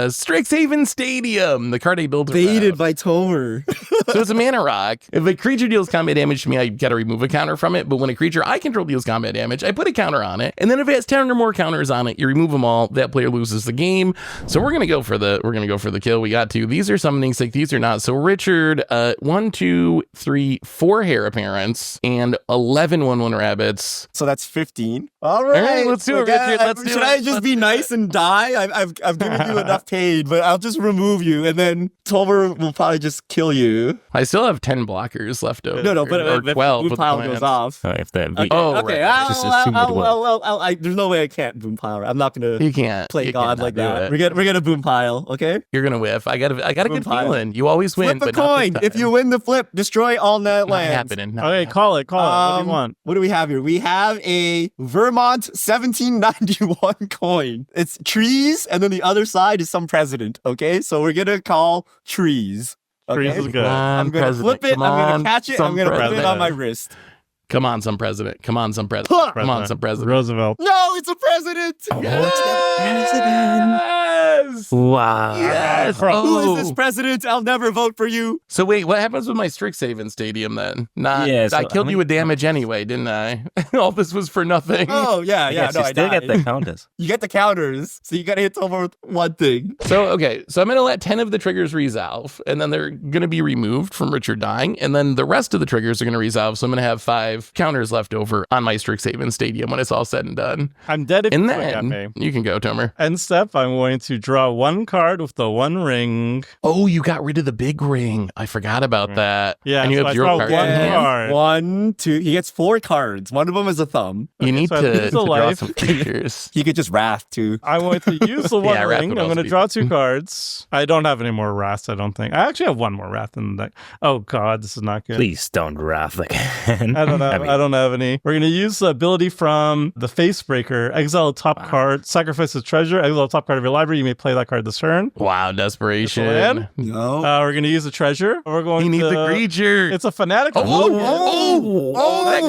Speaker 1: Strixhaven Stadium, the card I built.
Speaker 3: Baited
Speaker 1: around.
Speaker 3: by Tomer.
Speaker 1: So it's a mana rock. If a creature deals combat damage to me, I gotta remove a counter from it. But when a creature I control deals combat damage, I put a counter on it. And then if it has 10 or more counters on it, you remove them all. That player loses the game. So we're gonna go for the kill. We got 2. These are summoning sick. These are not. So Richard, 1, 2, 3, 4 Heir Apparents and 11 1/1 rabbits.
Speaker 3: So that's 15. All right.
Speaker 1: right, let's do it, Richard. Let's do
Speaker 3: Should
Speaker 1: it.
Speaker 3: I just
Speaker 1: Let's
Speaker 3: be be nice and die? I've given you enough pain, but I'll just remove you, and then Tomer will probably just kill you.
Speaker 1: I still have 10 blockers left over.
Speaker 3: No, but
Speaker 1: or
Speaker 3: if
Speaker 1: 12
Speaker 3: boom
Speaker 1: with
Speaker 3: pile
Speaker 1: plants.
Speaker 3: goes off.
Speaker 2: If the,
Speaker 3: Okay,
Speaker 1: Oh,
Speaker 3: okay.
Speaker 1: right.
Speaker 2: Just assume it will.
Speaker 3: There's no way I can't boom pile. I'm not gonna
Speaker 1: You can't
Speaker 3: play
Speaker 1: you
Speaker 3: God
Speaker 1: cannot
Speaker 3: like
Speaker 1: do
Speaker 3: that.
Speaker 1: it.
Speaker 3: We're gonna boom pile, okay?
Speaker 1: You're gonna whiff. I got a
Speaker 3: Boom
Speaker 1: good
Speaker 3: pile.
Speaker 1: feeling. You always win,
Speaker 3: Flip a
Speaker 1: but not
Speaker 3: coin.
Speaker 1: this
Speaker 3: If you
Speaker 1: time.
Speaker 3: win the flip, destroy all net
Speaker 1: Not
Speaker 3: lands.
Speaker 1: happening. Not
Speaker 4: Okay, call it. What do you want?
Speaker 3: What do we have here? We have a Vermont 1791 coin. It's trees, and then the other side is some president. Okay, so we're gonna call trees. Okay?
Speaker 4: Trees is good.
Speaker 3: I'm gonna flip it. I'm gonna catch it. I'm gonna put it on my wrist.
Speaker 1: Come on, some president. Come on, some president.
Speaker 3: Huh.
Speaker 1: Come on, some president.
Speaker 4: Roosevelt.
Speaker 3: No, it's a president.
Speaker 1: Yes!
Speaker 2: Wow.
Speaker 1: Yes!
Speaker 3: Who is this president? I'll never vote for you.
Speaker 1: So wait, what happens with my Strixhaven Stadium then? Not,
Speaker 2: Yeah, so
Speaker 1: I killed you with damage anyway, didn't I? All this was for nothing.
Speaker 3: Oh yeah,
Speaker 2: Yes,
Speaker 3: no,
Speaker 2: you
Speaker 3: I
Speaker 2: still
Speaker 3: died.
Speaker 2: get the counters.
Speaker 3: You get the counters, so you gotta hit over with one thing.
Speaker 1: So, okay, so I'm going to let 10 of the triggers resolve, and then they're going to be removed from Richard dying, and then the rest of the triggers are going to resolve, so I'm going to have 5 counters left over on my Strixhaven Stadium when it's all said and done.
Speaker 4: I'm dead if
Speaker 1: And
Speaker 4: you swing at me.
Speaker 1: then, you can go, Tomer.
Speaker 4: End step, I'm going to draw 1 card with the 1 ring.
Speaker 1: Oh, you got rid of the big ring. I forgot about that.
Speaker 4: Yeah,
Speaker 1: and you
Speaker 4: so
Speaker 1: have
Speaker 4: I
Speaker 1: 0
Speaker 4: draw
Speaker 1: cards
Speaker 4: one
Speaker 1: in hand.
Speaker 4: card.
Speaker 3: 1, 2. He gets 4 cards. One of them is a thumb.
Speaker 1: You need
Speaker 4: so I
Speaker 1: to
Speaker 4: lose a
Speaker 1: draw
Speaker 4: life.
Speaker 1: some creatures.
Speaker 3: He could just wrath too.
Speaker 4: I'm going to use the 1
Speaker 1: Yeah, Wrath
Speaker 4: ring.
Speaker 1: would
Speaker 4: I'm going
Speaker 1: also
Speaker 4: to
Speaker 1: be
Speaker 4: draw
Speaker 1: good.
Speaker 4: 2 cards. I don't have any more wrath, I don't think. I actually have 1 more wrath in the deck. Oh god, this is not good.
Speaker 2: Please don't wrath again.
Speaker 4: I don't have.
Speaker 2: mean,
Speaker 4: I don't have any. We're gonna use the ability from the Face Breaker. Exile a top card. Sacrifice a treasure. Exile a top card of your library. You may play that card this turn.
Speaker 1: Wow, desperation.
Speaker 4: Land.
Speaker 3: No.
Speaker 4: We're gonna use a treasure. We're going.
Speaker 1: You need
Speaker 4: to,
Speaker 1: the creature.
Speaker 4: It's a fanatic.
Speaker 1: that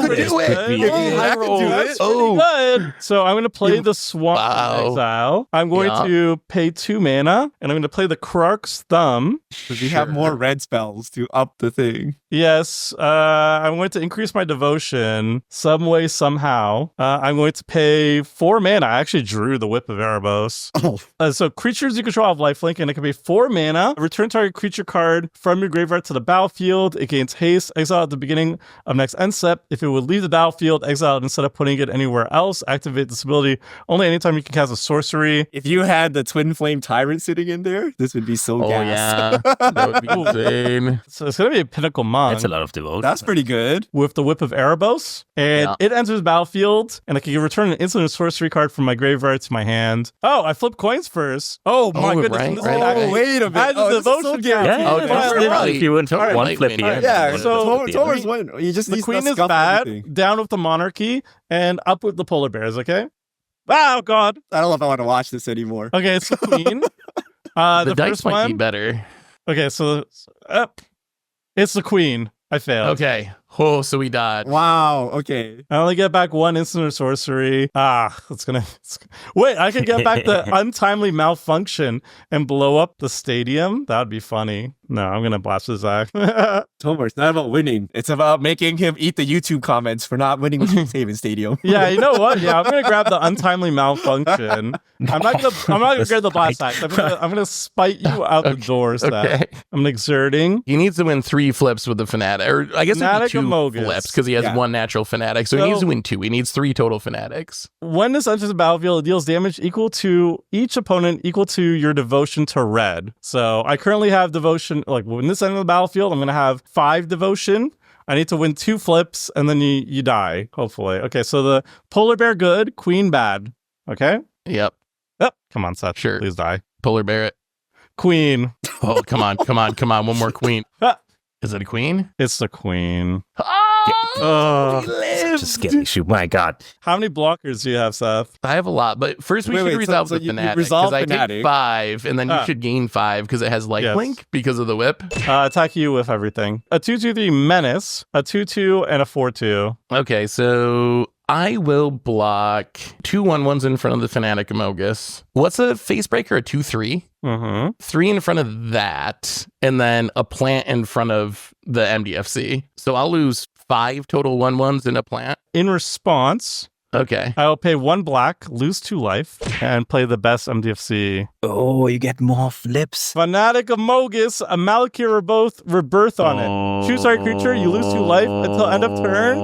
Speaker 1: could do it.
Speaker 3: I could do it.
Speaker 1: Oh,
Speaker 4: Good. So I'm going to play the Swamp
Speaker 1: Wow.
Speaker 4: Exile. I'm going
Speaker 1: Yeah.
Speaker 4: to pay 2 mana, and I'm going to play the Krark's Thumb.
Speaker 3: Does he have more red spells to up the thing?
Speaker 4: Yes, I'm going to increase my devotion some way, somehow. I'm going to pay 4 mana. I actually drew the Whip of Erebos.
Speaker 3: Oh,
Speaker 4: So creatures you control have lifelink, and it can be 4 mana. Return target creature card from your graveyard to the battlefield. It gains haste. Exile at the beginning of next end step. If it would leave the battlefield, exile it instead of putting it anywhere else. Activate this ability only anytime you can cast a sorcery.
Speaker 3: if you had the Twin Flame Tyrant sitting in there, this would be so
Speaker 1: oh
Speaker 3: gas.
Speaker 1: yeah. That would be insane.
Speaker 4: So it's going to be a Pinnacle Monk.
Speaker 2: that's a lot of devotion.
Speaker 3: That's pretty good.
Speaker 4: With the Whip of Erebos, and
Speaker 1: Yeah.
Speaker 4: it enters the battlefield, and I can return an instant sorcery card from my graveyard to my hand. Oh, I flip coins first. Oh my
Speaker 1: Oh,
Speaker 4: goodness!
Speaker 1: right,
Speaker 4: this
Speaker 1: right,
Speaker 4: is
Speaker 1: right.
Speaker 4: actually-
Speaker 3: Wait a minute.
Speaker 4: Add the
Speaker 3: Oh, this is so
Speaker 4: devotion
Speaker 3: guaranteed.
Speaker 2: yeah,
Speaker 1: Oh,
Speaker 2: that's
Speaker 1: okay.
Speaker 2: it. If you win
Speaker 1: Alright,
Speaker 2: one
Speaker 1: might
Speaker 2: flip
Speaker 1: win.
Speaker 2: here.
Speaker 3: Yeah,
Speaker 2: then
Speaker 4: so
Speaker 3: Tomer's win. He just
Speaker 4: The
Speaker 3: needs
Speaker 4: queen
Speaker 3: to
Speaker 4: is
Speaker 3: scuff
Speaker 4: bad,
Speaker 3: everything.
Speaker 4: down with the monarchy, and up with the polar bears, okay? Oh, God.
Speaker 3: I don't know if I want to watch this anymore.
Speaker 4: Okay, it's the queen.
Speaker 1: The dice
Speaker 4: first
Speaker 1: might be
Speaker 4: one.
Speaker 1: better.
Speaker 4: Okay, so it's the queen. I failed.
Speaker 1: Okay. Oh, so we died.
Speaker 3: Wow. Okay.
Speaker 4: I only get back 1 instant or sorcery. Wait, I can get back the untimely malfunction and blow up the stadium? That would be funny. No, I'm going to blast his eye.
Speaker 3: Tomer, it's not about winning. It's about making him eat the YouTube comments for not winning with Haven Stadium.
Speaker 4: Yeah, you know what? Yeah, I'm gonna grab the untimely malfunction. I'm not gonna grab the blast axe. I'm gonna spite you out the door, Seth.
Speaker 1: Okay.
Speaker 4: I'm exerting.
Speaker 1: He needs to win 3 flips with the fanatic, or I guess it'd be
Speaker 4: Fanatic
Speaker 1: 2
Speaker 4: Amogus.
Speaker 1: flips because he has
Speaker 3: Yeah.
Speaker 1: 1 natural fanatic. So he
Speaker 4: So-
Speaker 1: needs to win 2. He needs 3 total fanatics.
Speaker 4: When this enters the battlefield, it deals damage equal to each opponent equal to your devotion to red. So I currently have devotion. Like when this enters the battlefield, I'm gonna have 5 devotion. I need to win 2 flips, and then you die. Hopefully. Okay. So the polar bear good, queen bad. Okay.
Speaker 1: Yep.
Speaker 4: Oh, come on, Seth.
Speaker 1: Sure.
Speaker 4: Please die.
Speaker 1: Polar bear it.
Speaker 4: Queen.
Speaker 1: Oh, come on. One more queen.
Speaker 4: Ah,
Speaker 1: Is it a queen?
Speaker 4: it's the queen.
Speaker 1: Oh,
Speaker 4: Oh.
Speaker 1: he lived.
Speaker 2: Just scary shoot. My God.
Speaker 4: How many blockers do you have, Seth?
Speaker 1: I have a lot, but first we
Speaker 3: Wait,
Speaker 1: should
Speaker 3: wait, so-
Speaker 1: resolve
Speaker 3: so
Speaker 1: the
Speaker 3: you
Speaker 1: fanatic
Speaker 3: resolve
Speaker 1: because I take
Speaker 3: fanatic.
Speaker 1: 5, and then you
Speaker 4: Ah.
Speaker 1: should gain 5 because it has life
Speaker 4: Yes.
Speaker 1: link because of the whip.
Speaker 4: Attack you with everything. A 2/2/3 menace, a 2/2, and a 4/2.
Speaker 1: Okay, so I will block 2 1/1s in front of the fanatic Amogus. What's a face breaker? A 2/3?
Speaker 4: Mm-hmm.
Speaker 1: 3 in front of that, and then a plant in front of the MDFC. So I'll lose 5 total 1/1s in a plant.
Speaker 4: In response,
Speaker 1: Okay.
Speaker 4: I will pay 1 black, lose 2 life, and play the best MDFC.
Speaker 5: Oh, you get more flips.
Speaker 4: Fanatic of Mogus, a Malakir rebirth on it. Choose target creature, you lose 2 life until end of turn.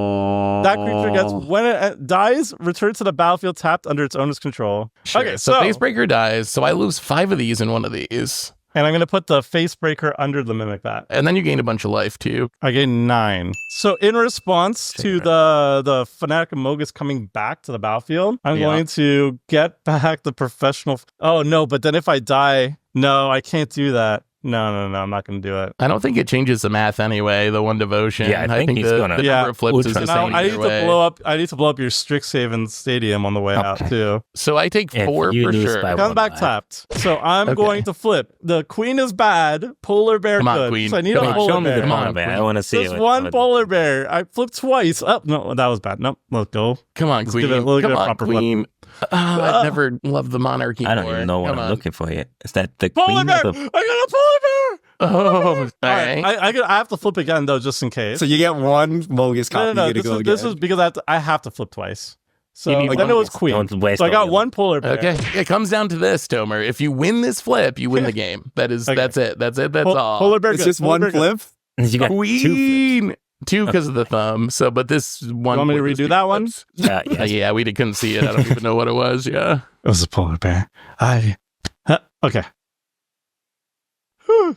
Speaker 4: That creature gets, when it dies, returns to the battlefield tapped under its owner's control.
Speaker 1: Sure.
Speaker 4: Okay,
Speaker 1: so Facebreaker dies, so I lose 5 of these and 1 of these.
Speaker 4: And I'm going to put the Facebreaker under the Mimic Bat.
Speaker 1: And then you gain a bunch of life too.
Speaker 4: I gain 9. So in response to the Fanatic of Mogus coming back to the battlefield, I'm going to get back the professional. Oh, no, but then if I die, no, I can't do that. No, I'm not going to do it.
Speaker 1: I don't think it changes the math anyway, the 1 devotion.
Speaker 5: Yeah, I think he's
Speaker 1: the
Speaker 5: gonna-
Speaker 1: number of flips is the same
Speaker 4: I need
Speaker 1: either
Speaker 4: to
Speaker 1: way.
Speaker 4: blow up. I need to blow up your Strixhaven Stadium on the way out too.
Speaker 1: So I take
Speaker 5: If
Speaker 1: 4
Speaker 5: you
Speaker 1: for
Speaker 5: lose
Speaker 1: sure.
Speaker 5: by
Speaker 4: Come
Speaker 5: one
Speaker 4: back
Speaker 5: life.
Speaker 4: tapped. So I'm going to flip. The queen is bad. Polar bear
Speaker 1: Come on,
Speaker 4: good.
Speaker 1: queen.
Speaker 4: So I need
Speaker 1: Come
Speaker 4: a
Speaker 1: on,
Speaker 4: polar
Speaker 5: Show me
Speaker 4: bear.
Speaker 5: the
Speaker 1: Come on,
Speaker 5: polar bear. I
Speaker 1: queen.
Speaker 5: want to see
Speaker 4: Just
Speaker 5: what-
Speaker 4: one
Speaker 5: what-
Speaker 4: polar bear. I flipped twice. Oh no, that was bad. Nope. Let's go.
Speaker 1: Come on,
Speaker 4: Let's
Speaker 1: queen.
Speaker 4: give it- we'll give
Speaker 1: Come
Speaker 4: it a
Speaker 1: on,
Speaker 4: proper flip.
Speaker 1: queen. I've never loved the monarchy
Speaker 5: I don't
Speaker 1: more.
Speaker 5: even know what
Speaker 1: Come
Speaker 5: I'm
Speaker 1: on.
Speaker 5: looking for yet. Is that the
Speaker 4: Polar
Speaker 5: queen
Speaker 4: bear.
Speaker 5: of
Speaker 4: I
Speaker 5: the...
Speaker 4: got a polar bear.
Speaker 1: Oh, all right.
Speaker 4: I have to flip again though, just in case.
Speaker 3: So you get 1 Mogus copy.
Speaker 4: no.
Speaker 3: You get to go
Speaker 4: This
Speaker 3: again.
Speaker 4: is because I have to flip twice. So
Speaker 1: You need
Speaker 4: then
Speaker 1: one.
Speaker 4: it was queen.
Speaker 5: Don't waste
Speaker 4: So I
Speaker 5: all
Speaker 4: got
Speaker 5: your-
Speaker 4: 1 polar bear.
Speaker 1: Okay. It comes down to this, Tomer. If you win this flip, you win the game. That's it. That's it. That's all.
Speaker 4: Polar bear.
Speaker 3: It's
Speaker 4: good.
Speaker 3: just
Speaker 4: Polar
Speaker 3: 1
Speaker 4: bear good.
Speaker 3: flip.
Speaker 5: You got 2 flips.
Speaker 1: Queen. 2 because of the thumb. So, but this one.
Speaker 4: You want me to
Speaker 1: flip is
Speaker 4: redo
Speaker 1: 2
Speaker 4: that one?
Speaker 1: flips.
Speaker 5: Yes.
Speaker 1: Yeah, we couldn't see it. I don't even know what it was. Yeah.
Speaker 4: It was a polar bear. Okay.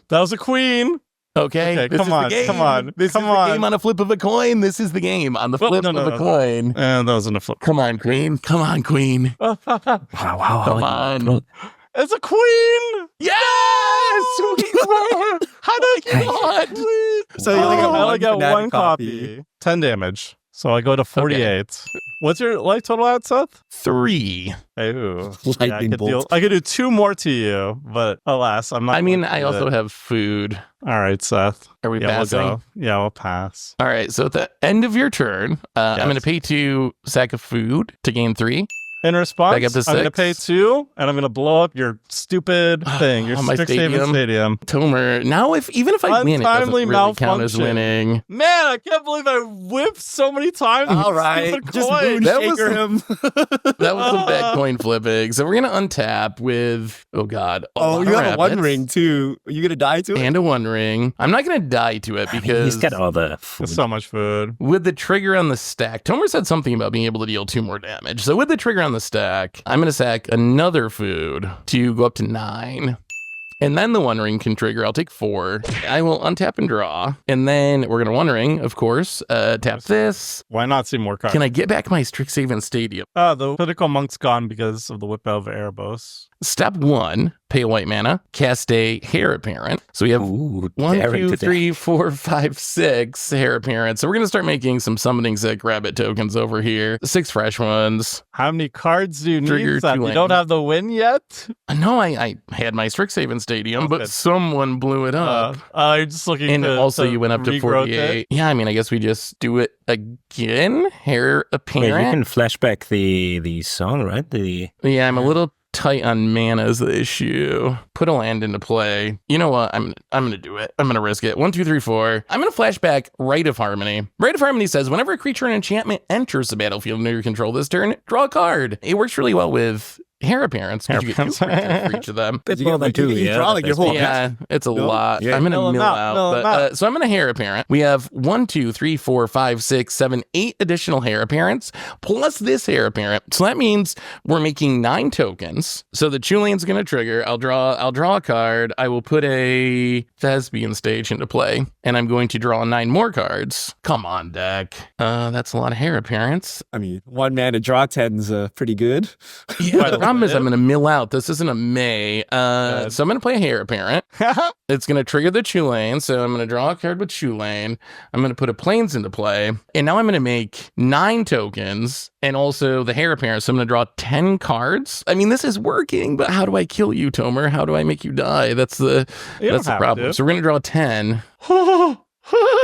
Speaker 4: That was a queen.
Speaker 1: Okay.
Speaker 4: Okay,
Speaker 1: this
Speaker 4: come
Speaker 1: is
Speaker 4: on,
Speaker 1: the game.
Speaker 4: come on,
Speaker 1: This
Speaker 4: come
Speaker 1: is the
Speaker 4: on.
Speaker 1: game on a flip of a coin. This is the game on the flip
Speaker 4: no,
Speaker 1: of a coin.
Speaker 4: And that was in a flip.
Speaker 1: Come on, queen. Come on, queen.
Speaker 5: Wow.
Speaker 1: Come on.
Speaker 4: It's a queen.
Speaker 1: Yes! How did I get on?
Speaker 3: So you only
Speaker 4: I
Speaker 3: got
Speaker 4: only got
Speaker 3: Fanatic
Speaker 4: 1 copy. 10 damage. So I go to 48. What's your life total at, Seth?
Speaker 1: 3.
Speaker 4: Ooh.
Speaker 3: Lightning bolt.
Speaker 4: I could do 2 more to you, but alas, I'm not.
Speaker 1: I mean,
Speaker 4: going to
Speaker 1: I
Speaker 4: do
Speaker 1: also
Speaker 4: it.
Speaker 1: have food.
Speaker 4: All right, Seth.
Speaker 1: Are we
Speaker 4: Yeah,
Speaker 1: passing?
Speaker 4: we'll go. Yeah, we'll pass.
Speaker 1: All right. So at the end of your turn, I'm
Speaker 4: Yes.
Speaker 1: going to pay 2 sack of food to gain 3.
Speaker 4: In response,
Speaker 1: Back up to
Speaker 4: I'm going to
Speaker 1: 6.
Speaker 4: pay 2, and I'm going to blow up your stupid thing, your
Speaker 1: my
Speaker 4: Strixhaven Stadium.
Speaker 1: Tomer. Now, even if I win, it doesn't
Speaker 4: Untimely
Speaker 1: really count as
Speaker 4: malfunction.
Speaker 1: winning.
Speaker 4: Man, I can't believe I whipped so many times.
Speaker 3: All right.
Speaker 4: Stupid
Speaker 3: Just
Speaker 4: coin.
Speaker 3: moon
Speaker 1: That was
Speaker 3: shaker
Speaker 1: some-
Speaker 3: him.
Speaker 1: That was some bad coin flipping. So we're going to untap with, oh God. a
Speaker 3: Oh,
Speaker 1: lot
Speaker 3: you
Speaker 1: of
Speaker 3: have a 1
Speaker 1: rabbits
Speaker 3: ring too. Are you going to die to it?
Speaker 1: and a 1 ring. I'm not going to die to it because
Speaker 5: He's got all the
Speaker 4: There's
Speaker 5: food.
Speaker 4: so much food.
Speaker 1: with the trigger on the stack, Tomer said something about being able to deal 2 more damage. So with the trigger on the stack, I'm going to sack another food to go up to 9. And then the 1 ring can trigger. I'll take 4. I will untap and draw. And then we're going to 1 ring, of course. Tap this.
Speaker 4: Why not see more cards?
Speaker 1: Can I get back my Strixhaven Stadium?
Speaker 4: The political monk's gone because of the whip out of Erebos.
Speaker 1: Step 1, pay a white mana, cast a Hair Apparent. So we have
Speaker 5: Ooh,
Speaker 1: 1,
Speaker 5: daring
Speaker 1: 2,
Speaker 5: to
Speaker 1: 3, 4, 5, 6 Hair Apparents. So we're going to start making some Summoning Sick Rabbit tokens over here. 6 fresh ones.
Speaker 4: How many cards do you
Speaker 1: Trigger
Speaker 4: need, Seth? You
Speaker 1: two
Speaker 4: don't
Speaker 1: land.
Speaker 4: have the win yet?
Speaker 1: No, I had my Strixhaven Stadium, but
Speaker 4: Okay.
Speaker 1: someone blew it up.
Speaker 4: You're just looking
Speaker 1: And
Speaker 4: to,
Speaker 1: also
Speaker 4: to
Speaker 1: you went up to
Speaker 4: regrowth
Speaker 1: 48.
Speaker 4: it?
Speaker 1: Yeah, I mean, I guess we just do it again. Hair
Speaker 5: Wait, you
Speaker 1: Apparent.
Speaker 5: can flashback the song, right?
Speaker 1: Yeah, I'm a little tight on mana is the issue. Put a land into play. You know what? I'm gonna do it. I'm gonna risk it. 1, 2, 3, 4. I'm gonna flashback Rite of Harmony. Rite of Harmony says whenever a creature or enchantment enters the battlefield under your control this turn, draw a card. It works really well with Hair Apparents because you get 2 creatures for each of them.
Speaker 5: Bit
Speaker 3: You
Speaker 5: more
Speaker 3: get
Speaker 5: than
Speaker 3: like-
Speaker 5: 2,
Speaker 3: you
Speaker 5: yeah.
Speaker 3: draw like your whole
Speaker 1: Yeah, it's a
Speaker 3: No?
Speaker 1: lot.
Speaker 3: Yeah.
Speaker 1: I'm gonna
Speaker 4: Mill 'em
Speaker 1: mill
Speaker 4: out,
Speaker 1: out.
Speaker 4: mill 'em
Speaker 1: But,
Speaker 4: out.
Speaker 1: so I'm gonna Hair Apparent. We have 1, 2, 3, 4, 5, 6, 7, 8 additional Hair Apparents plus this Hair Apparent. So that means we're making 9 tokens. So the Chulian's gonna trigger. I'll draw a card. I will put a Thespian Stage into play, and I'm going to draw 9 more cards. Come on, deck. That's a lot of Hair Apparents.
Speaker 3: I mean, 1 mana draw 10's pretty good.
Speaker 1: Yeah, the problem is I'm gonna mill out. This isn't a May. So I'm gonna play a Hair Apparent. It's going to trigger the Chulane, so I'm going to draw a card with Chulane. I'm going to put a Plains into play, and now I'm going to make 9 tokens, and also the Hair Apparent, so I'm going to draw 10 cards. I mean, this is working, but how do I kill you, Tomer? How do I make you die? That's the problem.
Speaker 4: To.
Speaker 1: So we're going to draw 10.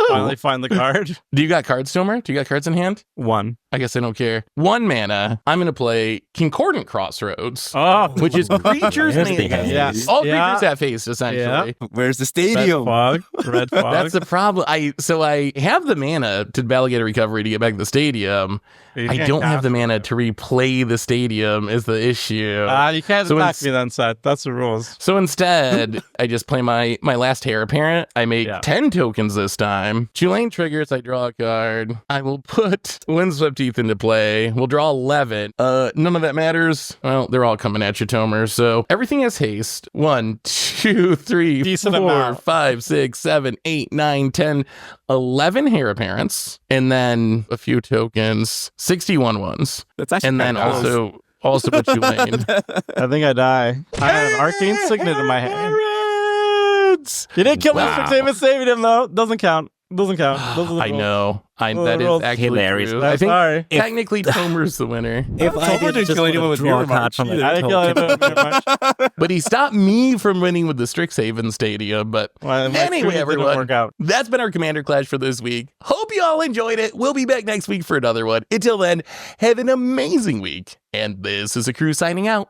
Speaker 4: Finally find the card.
Speaker 1: Do you got cards, Tomer? Do you got cards in hand?
Speaker 4: 1.
Speaker 1: I guess I don't care. 1 mana. I'm going to play Concordant Crossroads,
Speaker 4: Oh,
Speaker 1: which is creatures
Speaker 2: Interesting.
Speaker 1: made.
Speaker 4: Yeah.
Speaker 1: All
Speaker 4: Yeah.
Speaker 1: creatures have haste, essentially.
Speaker 3: Where's the
Speaker 4: red
Speaker 3: stadium?
Speaker 4: fog. Red fog.
Speaker 1: That's the problem. I have the mana to Balligate Recovery to get back to the stadium.
Speaker 4: You
Speaker 1: I
Speaker 4: can't
Speaker 1: don't have the
Speaker 4: cast
Speaker 1: mana
Speaker 4: it.
Speaker 1: to replay the stadium is the issue.
Speaker 4: You can't
Speaker 1: So
Speaker 4: attack
Speaker 1: ins-
Speaker 4: me then, Seth. That's the rules.
Speaker 1: So instead, I just play my last Heir Apparent. I make
Speaker 4: Yeah.
Speaker 1: 10 tokens this time. 2 lane triggers, I draw a card. I will put Windswept Teeth into play. We'll draw 11. None of that matters. Well, they're all coming at you, Tomer. So everything has haste. 1, 2, 3,
Speaker 4: Decent
Speaker 1: 4,
Speaker 4: amount.
Speaker 1: 5, 6, 7, 8, 9, 10, 11 Heir Apparents. And then a few tokens, 61 ones.
Speaker 3: That's actually
Speaker 1: And then
Speaker 3: kinda close.
Speaker 1: also put 2 lane.
Speaker 4: I think I die. I have an arcane signet in my hand.
Speaker 1: Parents!
Speaker 4: You didn't kill
Speaker 1: Wow.
Speaker 4: Mr. David saving him though. Doesn't count. Doesn't count. Those are the
Speaker 1: I
Speaker 4: rules.
Speaker 1: know.
Speaker 4: Those are
Speaker 1: That
Speaker 4: the
Speaker 1: is
Speaker 4: rules.
Speaker 1: actually
Speaker 2: Hilarious.
Speaker 1: true.
Speaker 4: I'm
Speaker 1: I think
Speaker 4: sorry.
Speaker 1: technically Tomer's the winner,
Speaker 2: If I
Speaker 3: Tomer
Speaker 2: didn't
Speaker 3: didn't
Speaker 2: just
Speaker 3: kill anyone
Speaker 2: want to
Speaker 3: with
Speaker 2: draw
Speaker 3: your
Speaker 2: a card
Speaker 3: march
Speaker 2: from
Speaker 3: either.
Speaker 2: the
Speaker 4: I didn't kill
Speaker 2: token.
Speaker 4: anyone very much.
Speaker 1: but he stopped me from winning with the Strixhaven Stadium. But
Speaker 4: Well, my
Speaker 1: anyway,
Speaker 4: crew didn't
Speaker 1: everyone,
Speaker 4: work out.
Speaker 1: that's been our Commander Clash for this week. Hope you all enjoyed it. We'll be back next week for another one. Until then, have an amazing week. And this is a crew signing out.